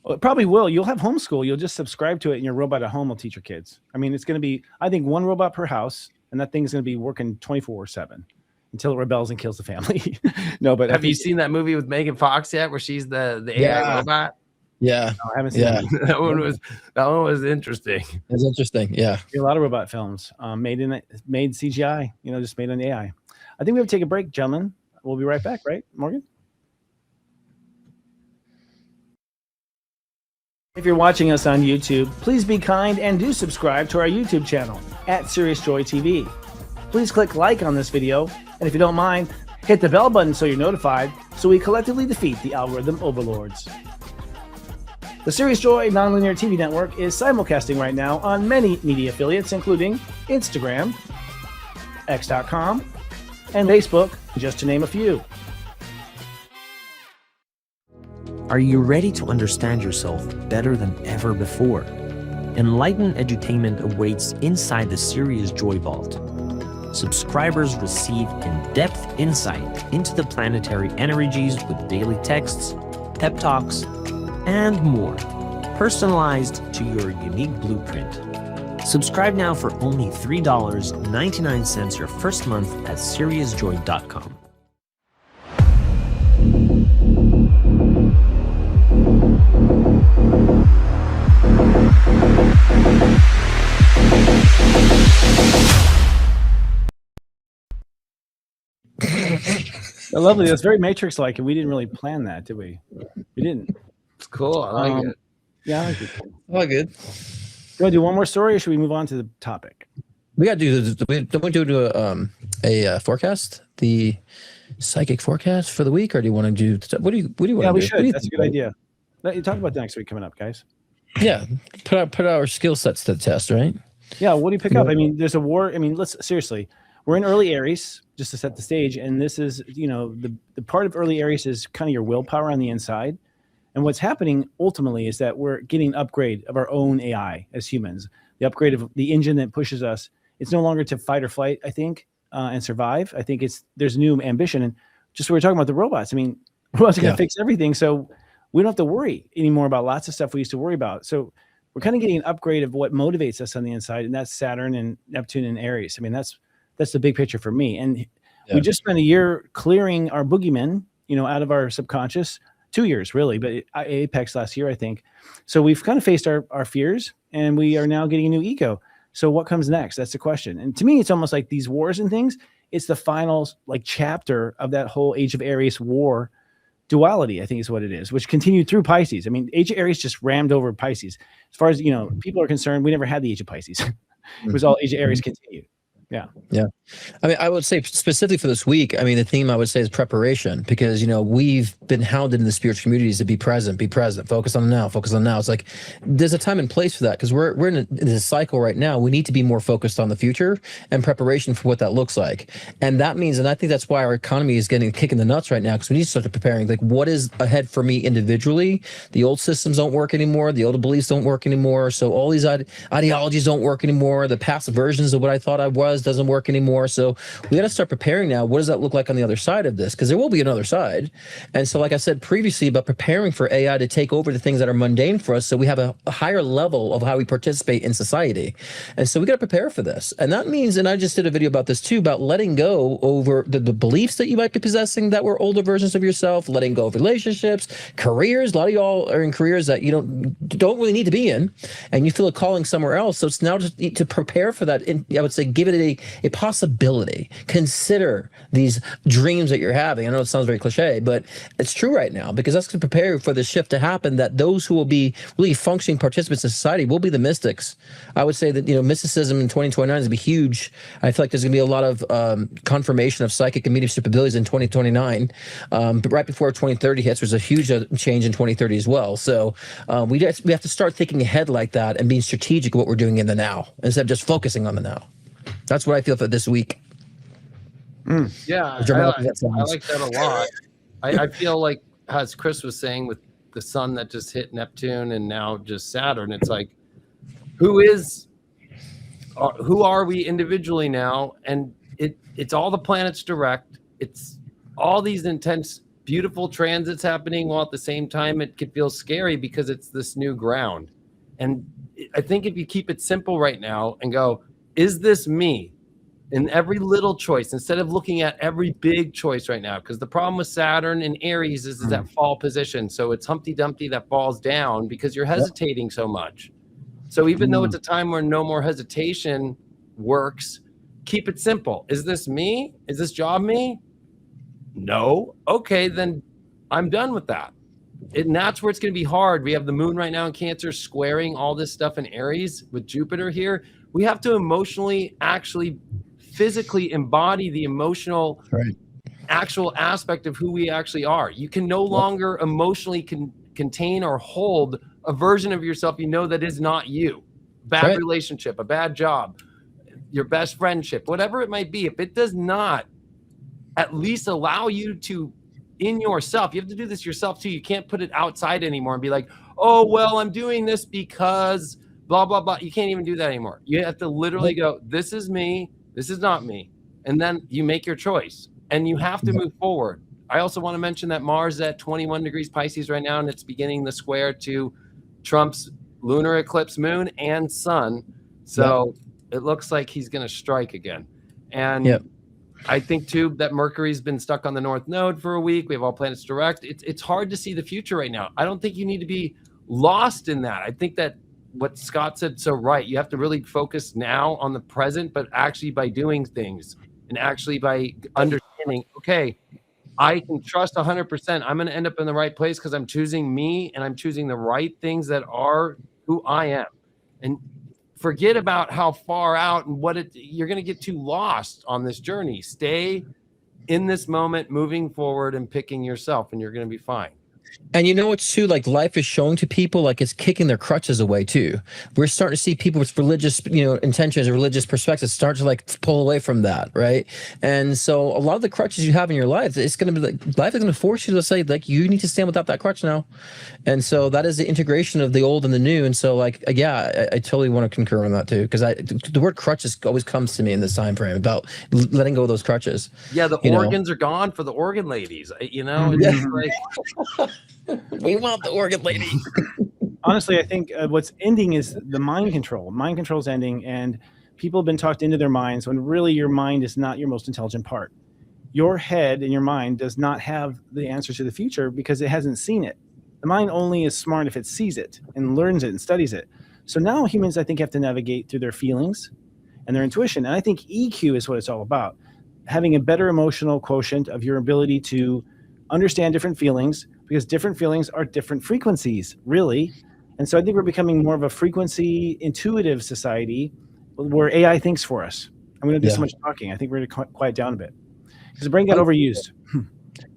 Well, it probably will. You'll have homeschool. You'll just subscribe to it, and your robot at home will teach your kids. I mean, it's going to be, I think, one robot per house, and that thing's going to be working 24/7 until it rebels and kills the family. No, but have you seen that movie with Megan Fox yet, where she's the AI robot? Yeah, no, I haven't seen that. That one was interesting. It's interesting. Yeah, a lot of robot films made CGI. Just made on AI. I think we have to take a break, gentlemen. We'll be right back. Right, Morgan? If you're watching us on YouTube, please be kind and do subscribe to our YouTube channel at Serious Joy TV. Please click like on this video, and if you don't mind, hit the bell button so you're notified, so we collectively defeat the algorithm overlords. The Serious Joy Nonlinear TV Network is simulcasting right now on many media affiliates, including Instagram, X.com, and Facebook, just to name a few. Are you ready to understand yourself better than ever before? Enlightened edutainment awaits inside the Serious Joy Vault. Subscribers receive in-depth insight into the planetary energies with daily texts, pep talks, and more, personalized to your unique blueprint. Subscribe now for only $3.99 your first month at SeriousJoy.com. Lovely. That's very Matrix-like, and we didn't really plan that, did we? We didn't. It's cool. I like it. Yeah, I like it. Oh, good. You want to do one more story, or should we move on to the topic? We got to do this. Don't we do a forecast, the psychic forecast for the week, or do you want to do? What do you want to do? Yeah, we should. That's a good idea. You talk about that next week coming up, guys. Yeah, put our skill sets to the test, right? Yeah, what do you pick up? I mean, there's a war. I mean, let's seriously. We're in early Aries, just to set the stage, and this is, the part of early Aries is kind of your willpower on the inside. And what's happening ultimately is that we're getting an upgrade of our own AI as humans. The upgrade of the engine that pushes us. It's no longer to fight or flight, I think, and survive. I think there's new ambition. And just we were talking about the robots. I mean, robots are going to fix everything. So we don't have to worry anymore about lots of stuff we used to worry about. So we're kind of getting an upgrade of what motivates us on the inside. And that's Saturn and Neptune and Aries. I mean, that's the big picture for me. And we just spent a year clearing our boogeymen, out of our subconscious. 2 years, really, but Apex last year, I think. So we've kind of faced our fears, and we are now getting a new ego. So what comes next? That's the question. And to me, it's almost like these wars and things. It's the final chapter of that whole Age of Aries war duality, I think is what it is, which continued through Pisces. I mean, Age of Aries just rammed over Pisces. As far as people are concerned, we never had the Age of Pisces. It was all Age of Aries continued. Yeah. I mean, I would say specifically for this week, I mean, the theme I would say is preparation, because, we've been hounded in the spiritual communities to be present, focus on the now, focus on the now. It's like, there's a time and place for that, because we're in this cycle right now. We need to be more focused on the future and preparation for what that looks like. And that means, and I think that's why our economy is getting a kick in the nuts right now, because we need to start preparing, like, what is ahead for me individually? The old systems don't work anymore. The old beliefs don't work anymore. So all these ideologies don't work anymore. The past versions of what I thought I was doesn't work anymore. So we got to start preparing now. What does that look like on the other side of this? Because there will be another side. And so, like I said previously, about preparing for AI to take over the things that are mundane for us, so we have a higher level of how we participate in society. And so we got to prepare for this. And that means, and I just did a video about this too, about letting go over the beliefs that you might be possessing that were older versions of yourself, letting go of relationships, careers. A lot of y'all are in careers that you don't really need to be in, and you feel a calling somewhere else. So it's now to prepare for that. And I would say, give it a possibility. Consider these dreams that you're having. I know it sounds very cliche, but it's true right now, because that's going to prepare you for the shift to happen, that those who will be really functioning participants in society will be the mystics. I would say that, mysticism in 2029 is going to be huge. I feel like there's going to be a lot of confirmation of psychic and mediumship abilities in 2029. But right before 2030 hits, there's a huge change in 2030 as well. So we have to start thinking ahead like that and being strategic of what we're doing in the now, instead of just focusing on the now. That's what I feel for this week. Yeah, I like that a lot. I feel like, as Chris was saying, with the sun that just hit Neptune and now just Saturn, it's like, who are we individually now? And it's all the planets direct. It's all these intense, beautiful transits happening, while at the same time it could feel scary because it's this new ground. And I think if you keep it simple right now and go, is this me? In every little choice, instead of looking at every big choice right now, because the problem with Saturn and Aries is that fall position. So it's Humpty Dumpty that falls down because you're hesitating so much. So even though it's a time where no more hesitation works, keep it simple. Is this me? Is this job me? No. Okay, then I'm done with that. And that's where it's going to be hard. We have the moon right now in Cancer squaring all this stuff in Aries with Jupiter here. We have to emotionally, actually, physically embody the emotional actual aspect of who we actually are. You can no longer emotionally contain or hold a version of yourself that is not you. Bad relationship, a bad job, your best friendship, whatever it might be. If it does not at least allow you to, in yourself, you have to do this yourself too. You can't put it outside anymore and be like, oh, well, I'm doing this because blah, blah, blah. You can't even do that anymore. You have to literally go, this is me. This is not me. And then you make your choice and you have to move forward. I also want to mention that Mars is at 21 degrees Pisces right now, and it's beginning the square to Trump's lunar eclipse moon and sun. So it looks like he's going to strike again. And I think too that Mercury's been stuck on the North Node for a week. We have all planets direct. It's hard to see the future right now. I don't think you need to be lost in that. I think that what Scott said so right. You have to really focus now on the present, but actually by doing things and actually by understanding, okay, I can trust 100%. I'm going to end up in the right place because I'm choosing me and I'm choosing the right things that are who I am. And forget about how far out and you're going to get too lost on this journey. Stay in this moment, moving forward and picking yourself, and you're going to be fine. And you know what's too, like life is showing to people, like it's kicking their crutches away too. We're starting to see people with religious, intentions or religious perspectives start to like pull away from that, right? And so a lot of the crutches you have in your life, it's going to be like, life is going to force you to say like, you need to stand without that crutch now. And so that is the integration of the old and the new. And so like, yeah, I totally want to concur on that too. Because the word crutches always comes to me in this time frame about letting go of those crutches. Yeah, the organs are gone for the organ ladies. It's like... We want the organ lady. Honestly, I think what's ending is the mind control. Mind control is ending, and people have been talked into their minds when really your mind is not your most intelligent part. Your head and your mind does not have the answers to the future because it hasn't seen it. The mind only is smart if it sees it and learns it and studies it. So now humans, I think, have to navigate through their feelings and their intuition. And I think EQ is what it's all about. Having a better emotional quotient of your ability to understand different feelings, because different feelings are different frequencies, really. And so I think we're becoming more of a frequency intuitive society where AI thinks for us. I'm going to do so much talking. I think we're going to quiet down a bit because the brain got overused.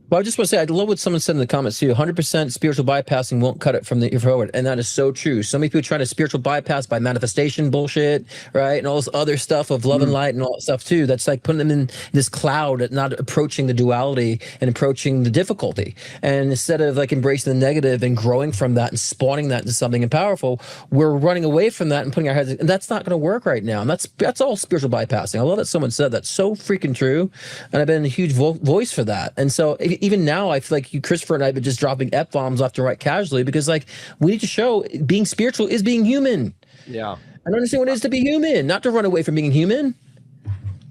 Well, I just want to say, I love what someone said in the comments too. 100% spiritual bypassing won't cut it from the forward. And that is so true. So many people trying to spiritual bypass by manifestation bullshit, right? And all this other stuff of love and light and all that stuff too. That's like putting them in this cloud, not approaching the duality and approaching the difficulty. And instead of like embracing the negative and growing from that and spawning that into something powerful, we're running away from that and putting our heads in, and that's not going to work right now. And that's all spiritual bypassing. I love that someone said that's so freaking true. And I've been a huge voice for that. And so even now, I feel like you, Christopher, and I have been just dropping F-bombs left and right casually because, like, we need to show being spiritual is being human. Yeah. I don't understand what it is to be human, not to run away from being human.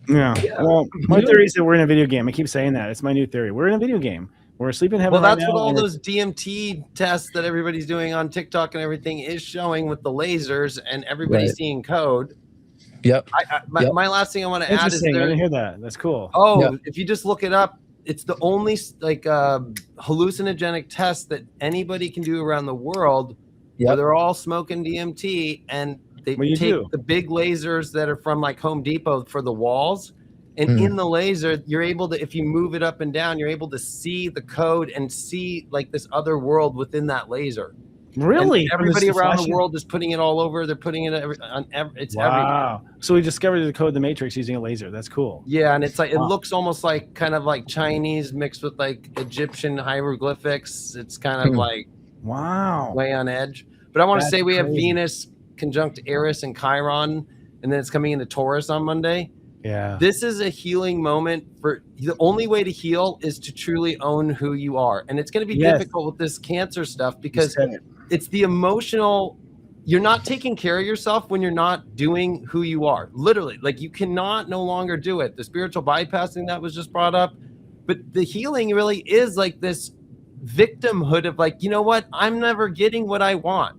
Yeah. Well, my theory is that we're in a video game. I keep saying that. It's my new theory. We're in a video game. We're asleep in heaven. Well, that's right now, what all those DMT tests that everybody's doing on TikTok and everything is showing with the lasers and everybody's seeing code. Yep. My last thing I want to add is I didn't hear that. That's cool. Oh, if you just look it up, it's the only hallucinogenic test that anybody can do around the world where they're all smoking DMT and they take the big lasers that are from like Home Depot for the walls. And in the laser, you're able to, if you move it up and down, you're able to see the code and see like this other world within that laser. Really? And everybody around the world is putting it all over. They're putting it on it's everywhere. So we discovered the code of the Matrix using a laser. That's cool. Yeah, and it's like it looks almost like kind of like Chinese mixed with like Egyptian hieroglyphics. It's kind of like way on edge. But I want to say we have Venus conjunct Eris and Chiron, and then it's coming into Taurus on Monday. Yeah. This is a healing moment. For the only way to heal is to truly own who you are. And it's going to be difficult with this cancer stuff because it's the emotional. You're not taking care of yourself when you're not doing who you are. Literally, like you cannot no longer do it. The spiritual bypassing that was just brought up, but the healing really is like this victimhood of like, you know what? I'm never getting what I want.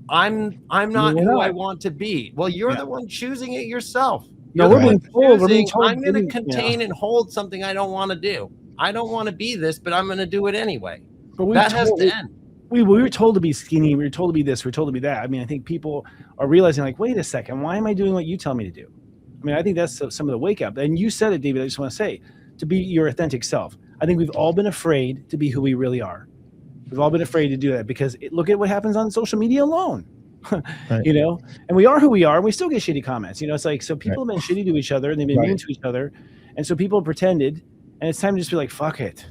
I'm not who I want to be. Well, you're the one choosing it yourself. No, we're being told. I'm going to contain and hold something I don't want to do. I don't want to be this, but I'm going to do it anyway. But that has to end. We were told to be skinny. We were told to be this. We were told to be that. I mean, I think people are realizing like, wait a second, why am I doing what you tell me to do? I mean, I think that's some of the wake up. And you said it, David. I just want to say, to be your authentic self. I think we've all been afraid to be who we really are. We've all been afraid to do that because look at what happens on social media alone. Right. You know, and we are who we are, and we still get shitty comments. You know, it's like, so people have been shitty to each other and they've been mean to each other, and so people pretended, and it's time to just be like, fuck it.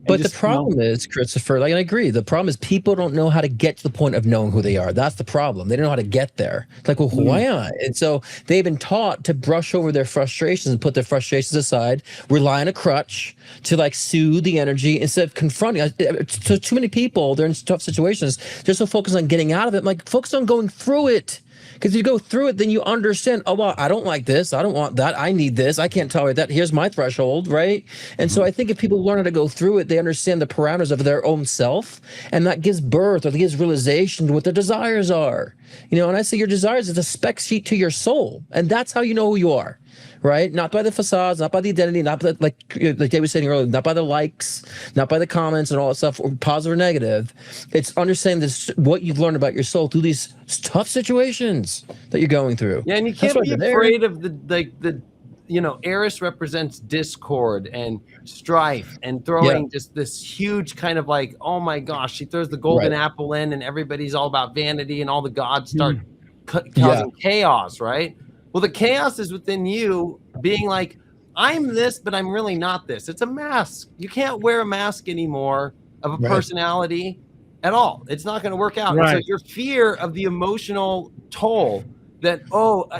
But the problem is, Christopher, like, I agree. The problem is people don't know how to get to the point of knowing who they are. That's the problem. They don't know how to get there. It's like, well, who am I? And so they've been taught to brush over their frustrations and put their frustrations aside, rely on a crutch to like soothe the energy instead of confronting. So too many people, they're in tough situations. They're so focused on getting out of it. I'm like, focus on going through it. Because if you go through it, then you understand, oh, well, I don't like this. I don't want that. I need this. I can't tolerate that. Here's my threshold, right? And so I think if people learn how to go through it, they understand the parameters of their own self, and that gives birth or gives realization to what their desires are. You know, and I say your desires is a spec sheet to your soul, and that's how you know who you are, right? Not by the facades, not by the identity, not by like Dave was saying earlier, not by the likes, not by the comments and all that stuff, or positive or negative. It's understanding this, what you've learned about your soul through these tough situations that you're going through. Yeah, and you can't be afraid of the Eris represents discord and strife and throwing just this huge kind of like, oh my gosh, she throws the golden apple in and everybody's all about vanity and all the gods start causing chaos, right? Well, the chaos is within you being like, I'm this, but I'm really not this. It's a mask. You can't wear a mask anymore of a personality at all. It's not going to work out. And so your fear of the emotional toll that,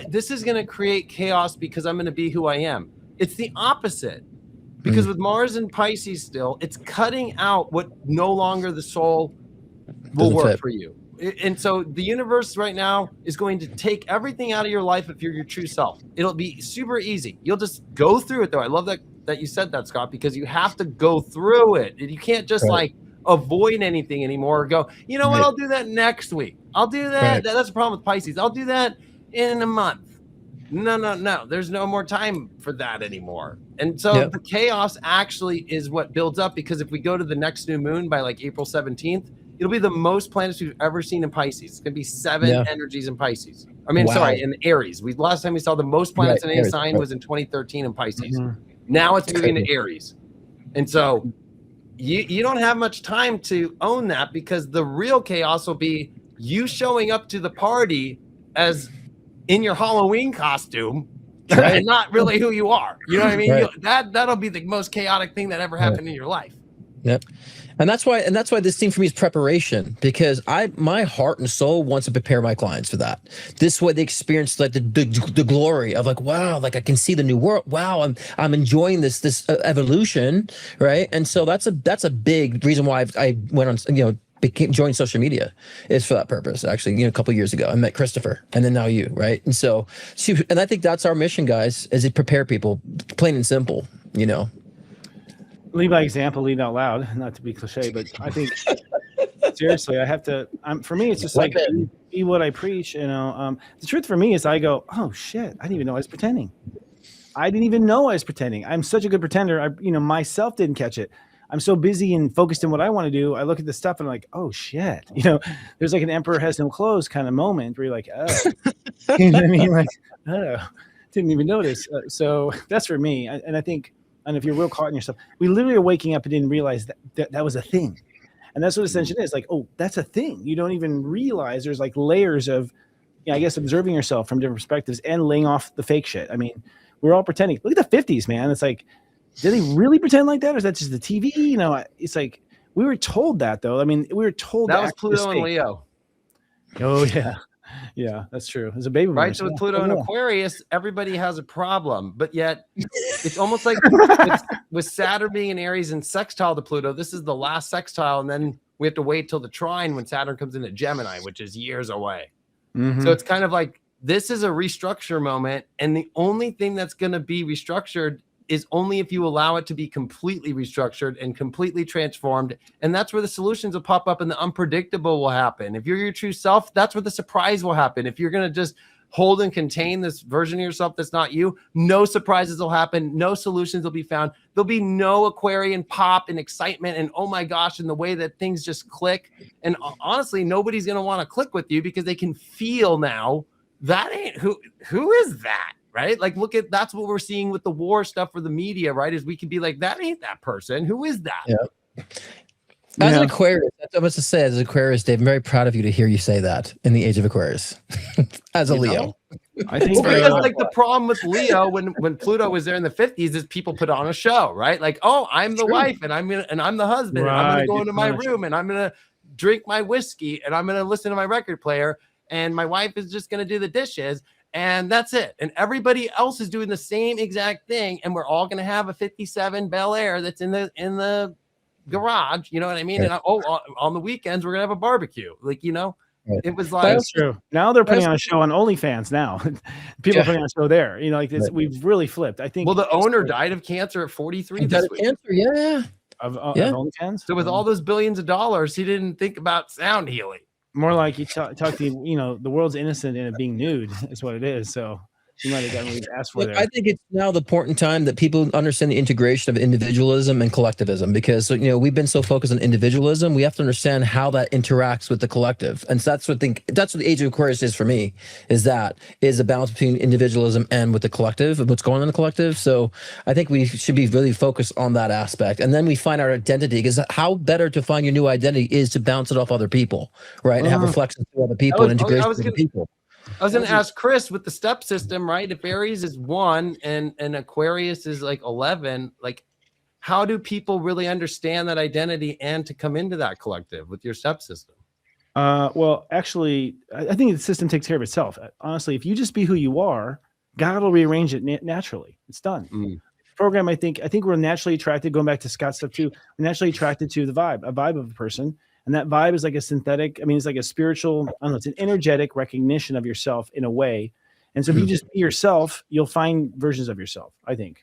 this is going to create chaos because I'm going to be who I am. It's the opposite. Because with Mars and Pisces still, it's cutting out what no longer the soul will work for you. And so the universe right now is going to take everything out of your life if you're your true self. It'll be super easy. You'll just go through it, though. I love that you said that, Scott, because you have to go through it. You can't just like avoid anything anymore or go, you know what, I'll do that next week. I'll do that. That's a problem with Pisces. I'll do that in a month. No. There's no more time for that anymore. And so the chaos actually is what builds up, because if we go to the next new moon by like April 17th, it'll be the most planets we've ever seen in Pisces. It's going to be 7 energies in Pisces. I mean, sorry, in Aries. Last time we saw the most planets in any sign was in 2013 in Pisces. Now it's moving to Aries. And so you don't have much time to own that, because the real chaos will be you showing up to the party as in your Halloween costume and not really who you are. You know what I mean? That'll be the most chaotic thing that ever happened in your life. Yep. And that's why this theme for me is preparation, because my heart and soul wants to prepare my clients for that. This way they experience like the glory of like, wow, like I can see the new world. Wow, I'm enjoying this evolution, right? And so that's a big reason why I went on, joined social media, is for that purpose. Actually, a couple of years ago, I met Christopher, and then now you, right? And so, and I think that's our mission, guys, is to prepare people, plain and simple, Lead by example, lead out loud. Not to be cliche, but I think seriously, I have to. For me, it's just like be what I preach. The truth for me is, I go, oh shit, I didn't even know I was pretending. I'm such a good pretender. Myself didn't catch it. I'm so busy and focused on what I want to do. I look at the stuff and I'm like, oh shit. There's like an emperor has no clothes kind of moment where you're like, oh, you know what I mean? Like, oh, didn't even notice. So that's for me. And I think. And if you're real caught in yourself, we literally are waking up and didn't realize that was a thing. And that's what ascension is. Like, oh, that's a thing. You don't even realize there's like layers of, I guess, observing yourself from different perspectives and laying off the fake shit. I mean, we're all pretending. Look at the 50s, man. It's like, did they really pretend like that? Or is that just the TV? It's like, we were told that, though. I mean, we were told that was Pluto and Leo. Oh, yeah. Yeah, that's true. There's a baby right. So with Pluto and Aquarius, everybody has a problem, but yet it's almost like with Saturn being in Aries and sextile to Pluto. This is the last sextile, and then we have to wait till the trine when Saturn comes into Gemini, which is years away. So it's kind of like this is a restructure moment, and the only thing that's going to be restructured is only if you allow it to be completely restructured and completely transformed. And that's where the solutions will pop up and the unpredictable will happen. If you're your true self, that's where the surprise will happen. If you're going to just hold and contain this version of yourself that's not you, no surprises will happen. No solutions will be found. There'll be no Aquarian pop and excitement and oh my gosh, and the way that things just click. And honestly, nobody's going to want to click with you because they can feel now that ain't who is that? Right? Like, that's what we're seeing with the war stuff for the media, right? Is we can be like, that ain't that person. Who is that? Yeah. As an Aquarius, I must say, as an Aquarius, Dave, I'm very proud of you to hear you say that in the age of Aquarius. As a Leo. I think because like the problem with Leo when Pluto was there in the 50s is people put on a show, right? Like, oh, I'm the wife and I'm the husband, and I'm gonna go into my room and I'm gonna drink my whiskey and I'm gonna listen to my record player, and my wife is just gonna do the dishes. And that's it. And everybody else is doing the same exact thing. And we're all going to have a 57 Bel Air that's in the garage. You know what I mean? And on the weekends, we're going to have a barbecue. Like, it was like. That's true. Now they're putting on a show on OnlyFans now. People are putting on a show there. Like this, we've really flipped. I think. Well, the owner died of cancer at 43 this week. Cancer, yeah. Of OnlyFans? So with all those billions of dollars, he didn't think about sound healing. More like you talk to, the world's innocent in it being nude is what it is. So You might have gotten what you asked for Look, there. I think it's now the important time that people understand the integration of individualism and collectivism, because we've been so focused on individualism. We have to understand how that interacts with the collective, and so that's what the Age of Aquarius is for me. Is a balance between individualism and with the collective, and what's going on in the collective. So I think we should be really focused on that aspect, and then we find our identity. Because how better to find your new identity is to bounce it off other people, right, and have reflections to other people and integration with other people. I was going to ask Chris with the step system, right? If Aries is 1 and Aquarius is like 11, like how do people really understand that identity and to come into that collective with your step system? Well, actually, I think the system takes care of itself. Honestly, if you just be who you are, God will rearrange it naturally. It's done. Program, I think we're naturally attracted, going back to Scott's stuff too, we're naturally attracted to a vibe of a person. And that vibe is like a synthetic, it's like a spiritual, I don't know, it's an energetic recognition of yourself in a way. And so if you just be yourself, you'll find versions of yourself, I think.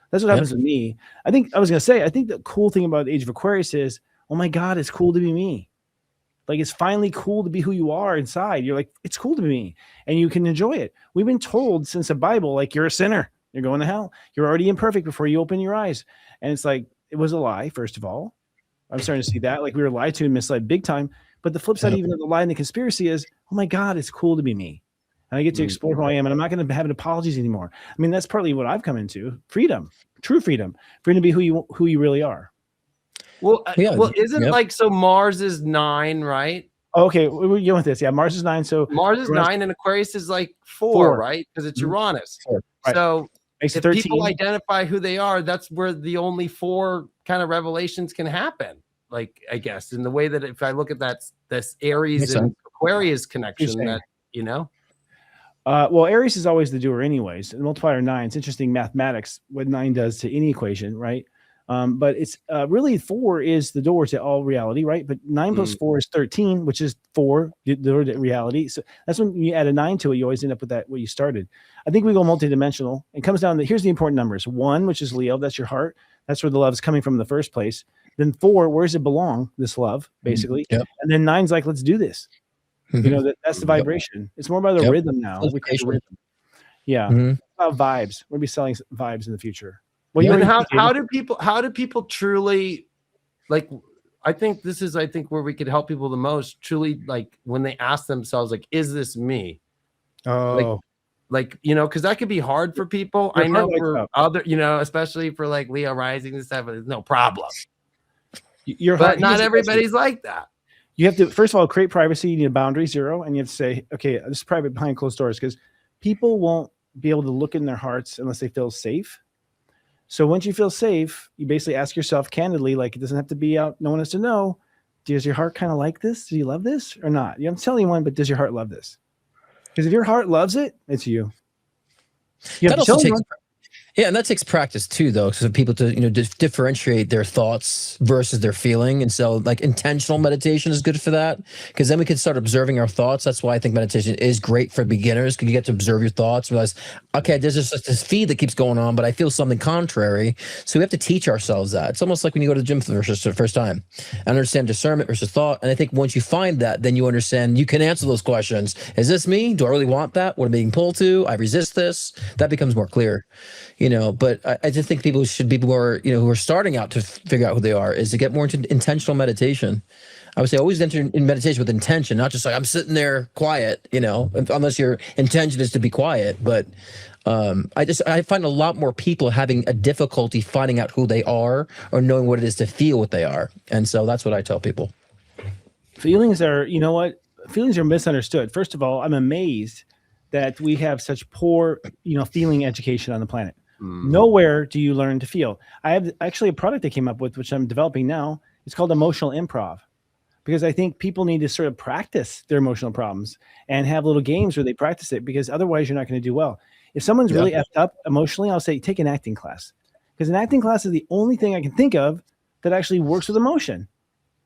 That's what happens with me. I think the cool thing about the Age of Aquarius is, oh my God, it's cool to be me. Like, it's finally cool to be who you are inside. You're like, it's cool to be me. And you can enjoy it. We've been told since the Bible, like, you're a sinner. You're going to hell. You're already imperfect before you open your eyes. And it's like, it was a lie, first of all. I'm starting to see that. Like, we were lied to and misled big time. But the flip side, even of the lie and the conspiracy is, oh my God, it's cool to be me. And I get to explore who I am. And I'm not going to have apologies anymore. I mean, that's partly what I've come into. Freedom, true freedom to be who you really are. Well, isn't like, so Mars is 9, right? Okay, we're going with this. Yeah, Mars is 9. So Mars is 9 and Aquarius is like 4, right? Because it's Uranus. 4. Right. So makes if 13. People identify who they are, that's where the only 4 kind of revelations can happen. Like, I guess, in the way that if I look at this Aries and Aquarius connection, well, Aries is always the doer anyways. And multiplier 9, it's interesting mathematics, what 9 does to any equation, right? But it's really 4 is the door to all reality, right? But 9 plus 4 is 13, which is 4, the door to reality. So that's when you add a 9 to it, you always end up with that, what you started. I think we go multidimensional. It comes down to, here's the important numbers. 1, which is Leo, that's your heart. That's where the love is coming from in the first place. Then 4, where does it belong, this love, basically? Yep. And then 9's like, let's do this. That's the vibration. It's more about the rhythm now. We call it rhythm. Yeah. It's about vibes. We'll be selling vibes in the future. Well, how do people truly, like, I think where we could help people the most, truly, like, when they ask themselves, like, is this me? Oh, like because that could be hard for people. I know for other, especially for like Leo rising and stuff, it's no problem. But not everybody's like that. You have to, first of all, create privacy. You need a boundary 0, and you have to say, okay, this is private behind closed doors, because people won't be able to look in their hearts unless they feel safe. So once you feel safe, you basically ask yourself candidly, like, it doesn't have to be out, no one has to know, does your heart kind of like this? Do you love this or not? You don't tell anyone, but does your heart love this? Because if your heart loves it, it's you. Yeah, and that takes practice too, though, so people to differentiate their thoughts versus their feeling. And so, like, intentional meditation is good for that, because then we can start observing our thoughts. That's why I think meditation is great for beginners, because you get to observe your thoughts, realize, okay, there's just this feed that keeps going on, but I feel something contrary. So we have to teach ourselves that. It's almost like when you go to the gym for the first time, understand discernment versus thought. And I think once you find that, then you understand, you can answer those questions. Is this me? Do I really want that? What am I being pulled to? I resist this. That becomes more clear. But I just think people should be more, who are starting out to figure out who they are, is to get more into intentional meditation. I would say always enter in meditation with intention, not just like I'm sitting there quiet, unless your intention is to be quiet. But I find a lot more people having a difficulty finding out who they are or knowing what it is to feel what they are. And so that's what I tell people. Feelings are, feelings are misunderstood. First of all, I'm amazed that we have such poor, feeling education on the planet. Nowhere do you learn to feel. I have actually a product I came up with, which I'm developing now. It's called emotional improv, because I think people need to sort of practice their emotional problems and have little games where they practice it, because otherwise you're not going to do well. If someone's really effed up emotionally, I'll say, take an acting class, because an acting class is the only thing I can think of that actually works with emotion,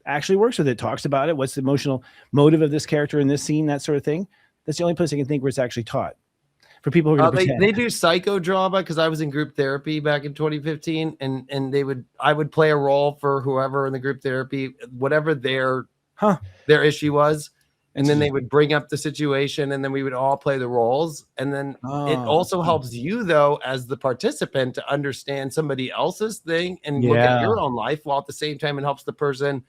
actually works with it, talks about it. What's the emotional motive of this character in this scene, that sort of thing. That's the only place I can think where it's actually taught. For people who are they do psychodrama, because I was in group therapy back in 2015, and I would play a role for whoever in the group therapy, whatever their issue was, And then they would bring up the situation, and then we would all play the roles. And then it also helps you, though, as the participant, to understand somebody else's thing and look at your own life, while at the same time it helps the person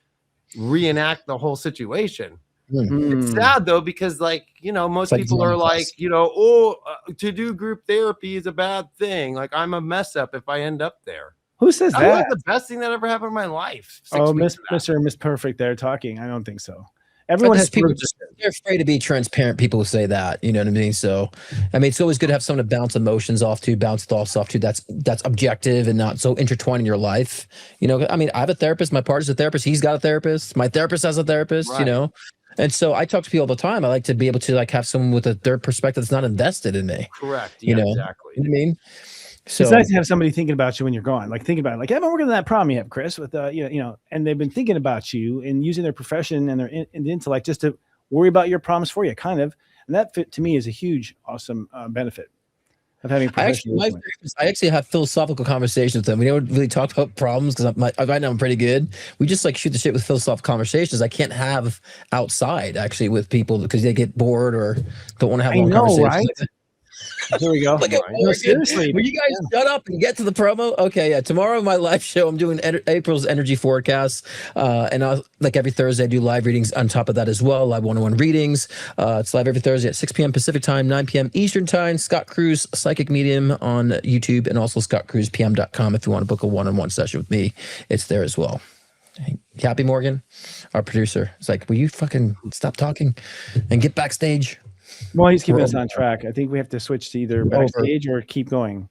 reenact the whole situation. It's sad, though, because, like, you know, most people are like, you know, to do group therapy is a bad thing. Like, I'm a mess up if I end up there. Who says that? That's the best thing that ever happened in my life. Mr. and Miss Perfect, they're talking. I don't think so. Everyone has people they're afraid to be transparent. People who say that, you know what I mean? So, I mean, it's always good to have someone to bounce emotions off to, bounce thoughts off to. That's objective and not so intertwined in your life. You know, I mean, I have a therapist. My partner's a therapist. He's got a therapist. My therapist has a therapist. Right. You know, and so I talk to people all the time. I like to be able to like have someone with a third perspective that's not invested in me. Correct. Yeah, you know, exactly. You know what I mean? So it's nice to have somebody thinking about you when you're gone. Like thinking about it. Like, I've been working on that problem you have, Chris, with you know, and they've been thinking about you and using their profession and their intellect just to worry about your problems for you, kind of. And that to me is a huge, awesome benefit of having professional. I actually have philosophical conversations with them. We don't really talk about problems because right now I'm pretty good. We just like shoot the shit with philosophical conversations I can't have outside actually with people because they get bored or don't want to have long conversations. Right? Here we go. No, seriously, will you guys shut up and get to the promo? Okay, yeah. Tomorrow, my live show, I'm doing April's energy forecast, and like every Thursday, I do live readings on top of that as well. Live one-on-one readings. It's live every Thursday at 6 p.m. Pacific time, 9 p.m. Eastern time. Scott Cruz, Psychic Medium on YouTube, and also scottcruzpm.com if you want to book a one-on-one session with me. It's there as well. Happy Morgan, our producer, is like, will you fucking stop talking and get backstage? Well, he's keeping us on track. I think we have to switch to either backstage or keep going.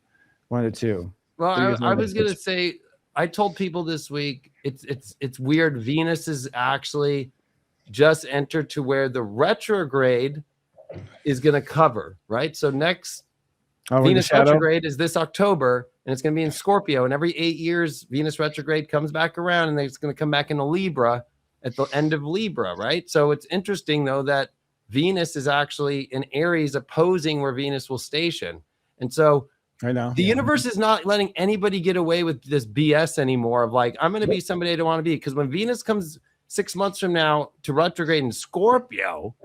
One of the two. Well, I was gonna say, I told people this week, it's weird. Venus is actually just entered to where the retrograde is gonna cover, right? So next Venus retrograde is this October, and it's gonna be in Scorpio. And every 8 years, Venus retrograde comes back around, and then it's gonna come back into Libra at the end of Libra, right? So it's interesting though that Venus is actually in Aries opposing where Venus will station. And so I know the universe is not letting anybody get away with this BS anymore of like, I'm going to be somebody I don't want to be. Because when Venus comes 6 months from now to retrograde in Scorpio,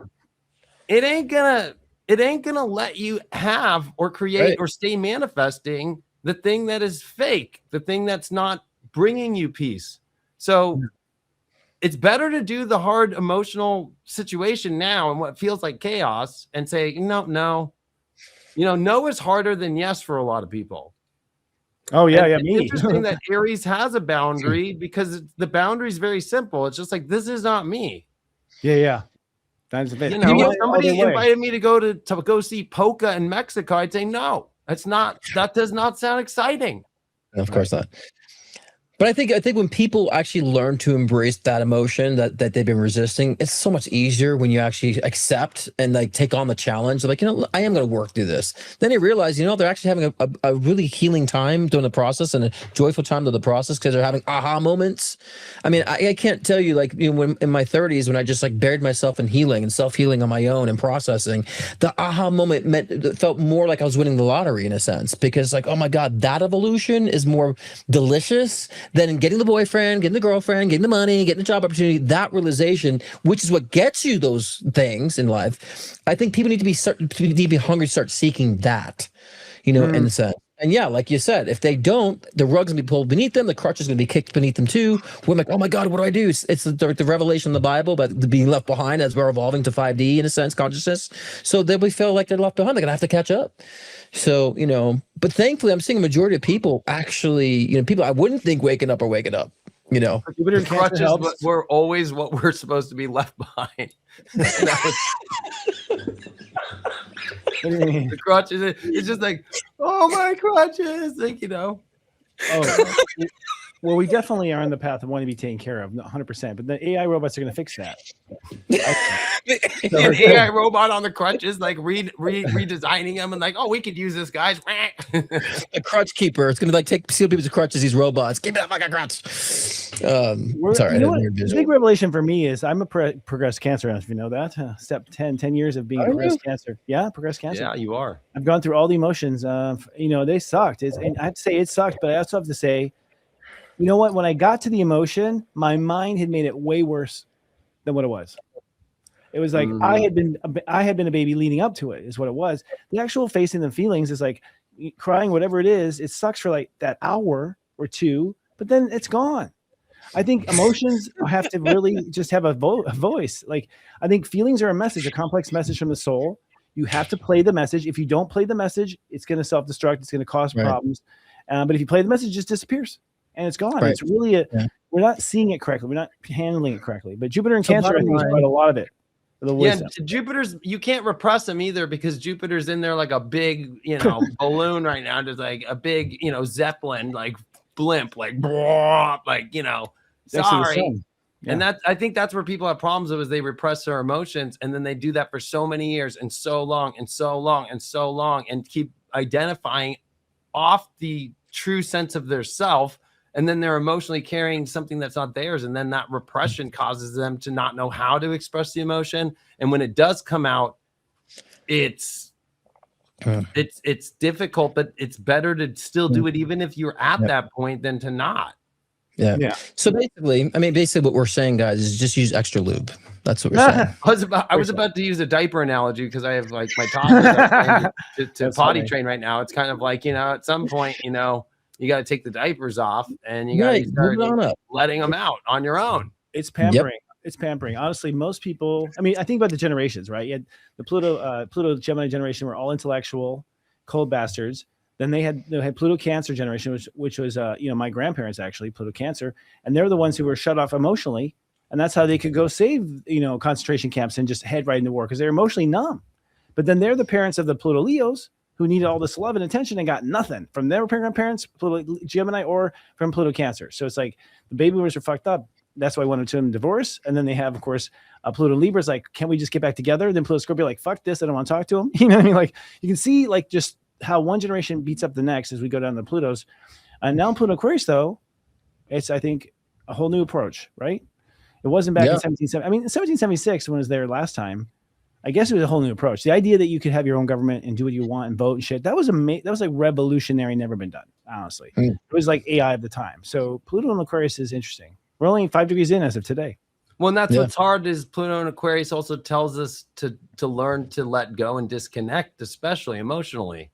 it ain't gonna let you have or create or stay manifesting the thing that is fake, the thing that's not bringing you peace. So it's better to do the hard emotional situation now and what feels like chaos and say, no. You know, no is harder than yes for a lot of people. Oh, yeah, and me. It's interesting that Aries has a boundary because the boundary is very simple. It's just like, this is not me. Yeah. That's a bit. You know, somebody invited me to go see polka in Mexico. I'd say, no, that does not sound exciting. Of course not. But I think when people actually learn to embrace that emotion that they've been resisting, it's so much easier when you actually accept and like take on the challenge. They're like, you know, I am going to work through this. Then they realize, you know, they're actually having a really healing time during the process and a joyful time to the process because they're having aha moments. I mean, I can't tell you, like, you know, when in my 30s, when I just like buried myself in healing and self-healing on my own and processing, the aha moment felt more like I was winning the lottery in a sense, because like, oh my God, that evolution is more delicious than getting the boyfriend, getting the girlfriend, getting the money, getting the job opportunity. That realization, which is what gets you those things in life. I think people need to be hungry to start seeking that, you know, in a sense. And yeah, like you said, if they don't, the rug's gonna be pulled beneath them, the crutch is gonna be kicked beneath them too. We're like, oh my God, what do I do? It's the revelation of the Bible, but being left behind as we're evolving to 5D in a sense, consciousness. So then we feel like they're left behind. They're gonna have to catch up. So, you know, but thankfully I'm seeing a majority of people actually, you know, people I wouldn't think waking up are waking up, you know. The crutches were always what we're supposed to be left behind. The crutches, it's just like, oh my crutches, like, you know. Oh, well, we definitely are on the path of wanting to be taken care of, 100%. But the AI robots are going to fix that. An AI robot on the crutches, like redesigning them and like, oh, we could use this, guys. A crutch keeper. It's going to like steal people's crutches. These robots. Give me that fucking crutch. Sorry. You know the big revelation for me is I'm a progressed cancer. If you know that, step 10 years of being progressed cancer. Yeah, progressed cancer. Yeah, you are. I've gone through all the emotions. You know, they sucked. And I'd say it sucked, but I also have to say, you know what? When I got to the emotion, my mind had made it way worse than what it was. It was like I had been a baby leading up to it, is what it was. The actual facing the feelings is like crying, whatever it is. It sucks for like that hour or two, but then it's gone. I think emotions have to really just have a voice. Like, I think feelings are a message, a complex message from the soul. You have to play the message. If you don't play the message, it's going to self-destruct. It's going to cause problems. But if you play the message, it just disappears and it's gone. Right. It's really we're not seeing it correctly. We're not handling it correctly. But Jupiter and Cancer, I think, has brought a lot of it. Jupiter's, you can't repress them either, because Jupiter's in there like a big, balloon right now, just like a big, Zeppelin, like blimp, like sorry. Yeah. And I think that's where people have problems with, is they repress their emotions, and then they do that for so many years and so long and so long and so long, and keep identifying off the true sense of their self. And then they're emotionally carrying something that's not theirs. And then that repression causes them to not know how to express the emotion. And when it does come out, it's difficult, but it's better to still do it, even if you're at that point, than to not. Yeah. So basically, what we're saying, guys, is just use extra lube. That's what we're saying. I was about to use a diaper analogy, because I have like my toddler to potty train right now. It's kind of like, at some point, you got to take the diapers off, and you got to start letting them out on your own. It's pampering. Yep. It's pampering. Honestly, most people, I think about the generations, right? You had the Pluto Gemini generation were all intellectual, cold bastards. Then they had Pluto Cancer generation, which was my grandparents, actually, Pluto Cancer, and they're the ones who were shut off emotionally, and that's how they could go save concentration camps and just head right into war, because they're emotionally numb. But then they're the parents of the Pluto Leos, who needed all this love and attention and got nothing from their grandparents, Pluto Gemini, or from Pluto Cancer. So it's like the baby boomers are fucked up. That's why I wanted to divorce. And then they have, of course, Pluto Libra's like, can we just get back together? Then Pluto Scorpio like, fuck this, I don't want to talk to him. You know what I mean? Like, you can see like just how one generation beats up the next as we go down the Plutos. And now in Pluto Aquarius, though, it's, I think, a whole new approach, right? It wasn't back in 1776 when it was there last time. I guess it was a whole new approach. The idea that you could have your own government and do what you want and vote and shit, that was like revolutionary, never been done, honestly. It was like AI of the time. So Pluto and Aquarius is interesting. We're only 5 degrees in as of today. Well, and that's what's hard, is Pluto and Aquarius also tells us to learn to let go and disconnect, especially emotionally,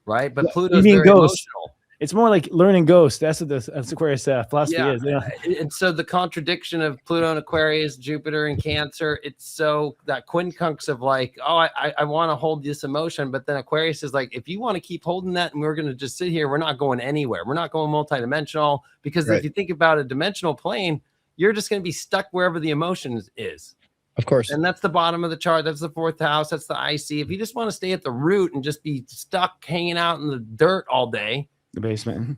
right? But Pluto's very emotional. It's more like learning ghost. That's what the Aquarius philosophy is. Yeah. And so the contradiction of Pluto and Aquarius, Jupiter and Cancer, it's so that quincunx of like, oh, I want to hold this emotion. But then Aquarius is like, if you want to keep holding that and we're going to just sit here, we're not going anywhere. We're not going multidimensional, because if you think about a dimensional plane, you're just going to be stuck wherever the emotion is. Of course. And that's the bottom of the chart. That's the 4th house. That's the IC. If you just want to stay at the root and just be stuck hanging out in the dirt all day, the basement,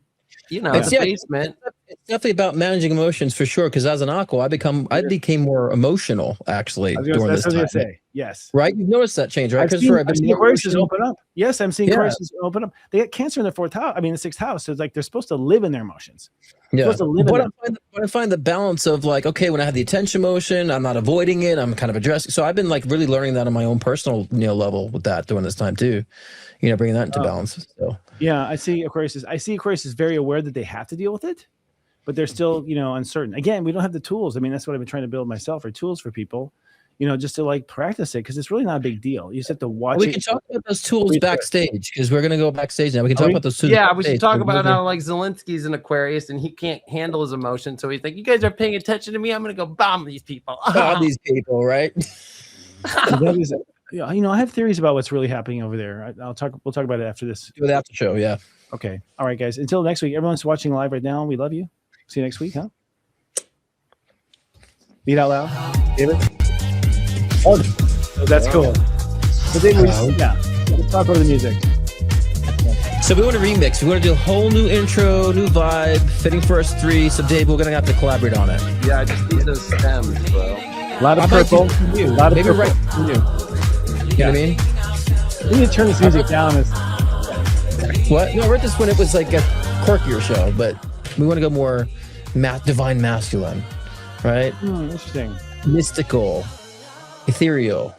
basement. It's definitely about managing emotions for sure. Because as an aqua, I became more emotional actually during this time. Yes, right. You've noticed that change, right? I've seen Aquarius open up. Yes, I'm seeing Aquarius open up. They got Cancer in their 4th house. The 6th house. So it's like they're supposed to live in their emotions. Yeah. I find the balance of like, okay, when I have the attention emotion, I'm not avoiding it. I'm kind of addressing. So I've been like really learning that on my own personal level with that during this time too. Bringing that into balance. So yeah, I see Aquarius is very aware that they have to deal with it, but they're still uncertain. Again, we don't have the tools. That's what I've been trying to build myself, or tools for people. Just to like practice it, because it's really not a big deal. You just have to watch it. We can talk about those tools backstage, because we're going to go backstage now. We can talk about those tools. Yeah, we should talk about how like Zelensky's an Aquarius and he can't handle his emotion. So he's like, you guys are paying attention to me. I'm going to go bomb these people. Bomb these people, right? I have theories about what's really happening over there. We'll talk about it after this. Do it after show, yeah. Okay. All right, guys. Until next week. Everyone's watching live right now. We love you. See you next week, huh? Beat out loud, David. Oh, that's cool. But then let's talk about the music. So we want to remix. We want to do a whole new intro, new vibe, fitting for us 3. So Dave, we're gonna have to collaborate on it. Yeah, I just need those stems, bro. A lot of purple. A lot of purple. You know what I mean? We need to turn this music down. What? No, I read this when it was like a quirkier show, but we want to go more divine masculine, right? Interesting. Mystical, ethereal,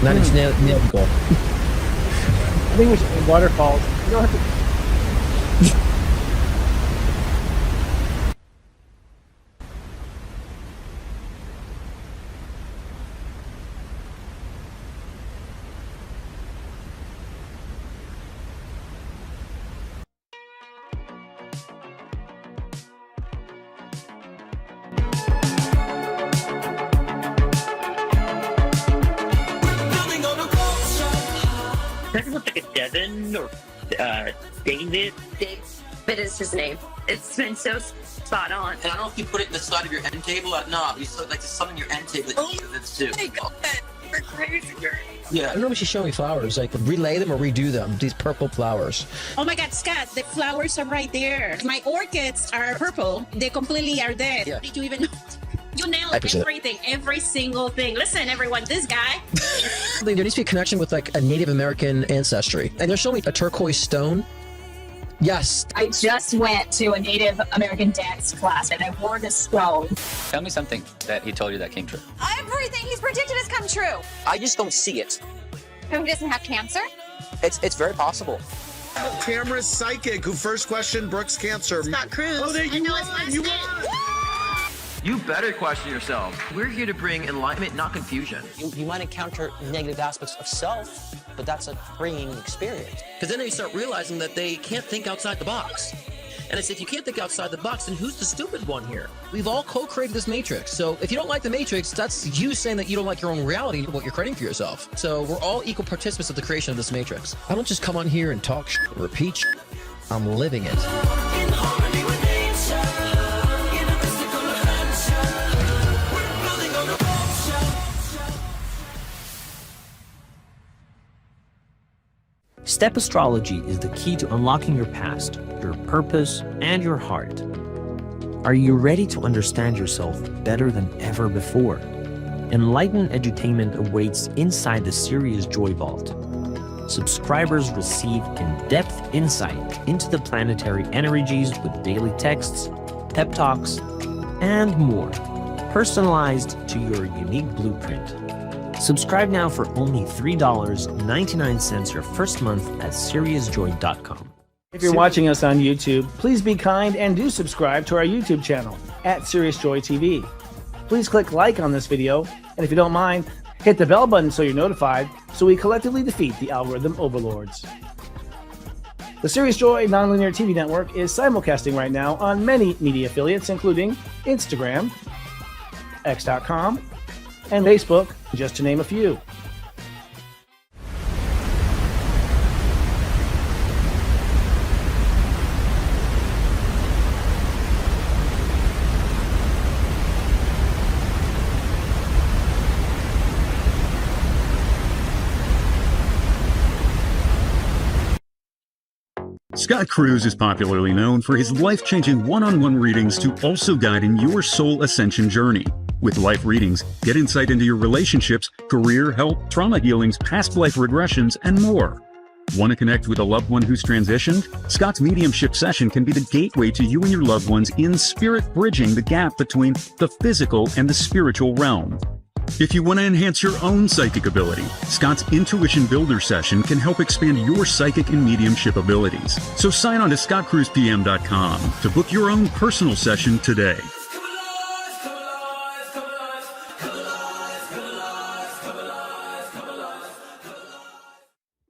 not analytical. I think we should waterfalls. You don't have to. Doesn't look like a Devin or David. David is his name. It's been so spot on. And I don't know if you put it in the side of your end table or not. You like to summon your end table that it's too. You're crazy. Yeah. I don't know if she's showing me flowers. Like relay them or redo them. These purple flowers. Oh my God, Scott, the flowers are right there. My orchids are purple. They completely are dead. Yeah. Did you even know? You nailed everything, every single thing. Listen, everyone, this guy. There needs to be a connection with like a Native American ancestry. And they're showing me a turquoise stone. Yes. I just went to a Native American dance class and I wore this stone. Tell me something that he told you that came true. Everything he's predicted has come true. I just don't see it. Who doesn't have cancer? It's very possible. Camera's psychic who first questioned Brooke's cancer. Scott Cruz. Oh, there you won! You won! You better question yourself. We're here to bring enlightenment, not confusion. You might encounter negative aspects of self, but that's a freeing experience. Because then they start realizing that they can't think outside the box. And I say, if you can't think outside the box, then who's the stupid one here? We've all co-created this matrix. So if you don't like the matrix, that's you saying that you don't like your own reality, what you're creating for yourself. So we're all equal participants of the creation of this matrix. I don't just come on here and talk repeat I'm living it. Step astrology is the key to unlocking your past, your purpose, and your heart. Are you ready to understand yourself better than ever before? Enlightened edutainment awaits inside the Sirius Joy Vault. Subscribers receive in-depth insight into the planetary energies with daily texts, pep talks, and more, personalized to your unique blueprint. Subscribe now for only $3.99 your first month at SiriusJoy.com. If you're watching us on YouTube, please be kind and do subscribe to our YouTube channel at Sirius Joy TV. Please click like on this video, and if you don't mind, hit the bell button so you're notified, so we collectively defeat the algorithm overlords. The Sirius Joy Nonlinear TV network is simulcasting right now on many media affiliates, including Instagram, X.com, and Facebook, just to name a few. Scott Cruz is popularly known for his life-changing one-on-one readings to also guide in your soul ascension journey. With life readings, get insight into your relationships, career, health, trauma healings, past life regressions, and more. Want to connect with a loved one who's transitioned? Scott's mediumship session can be the gateway to you and your loved ones in spirit, bridging the gap between the physical and the spiritual realm. If you want to enhance your own psychic ability, Scott's Intuition Builder session can help expand your psychic and mediumship abilities. So sign on to scottcruzpm.com to book your own personal session today.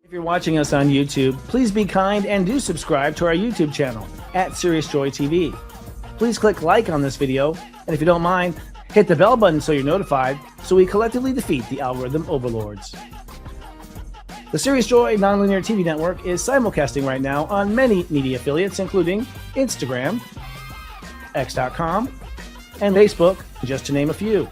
If you're watching us on YouTube, please be kind and do subscribe to our YouTube channel at Sirius Joy TV. Please click like on this video, and if you don't mind, hit the bell button so you're notified, so we collectively defeat the algorithm overlords. The Sirius Joy Nonlinear TV network is simulcasting right now on many media affiliates, including Instagram, X.com, and Facebook, just to name a few.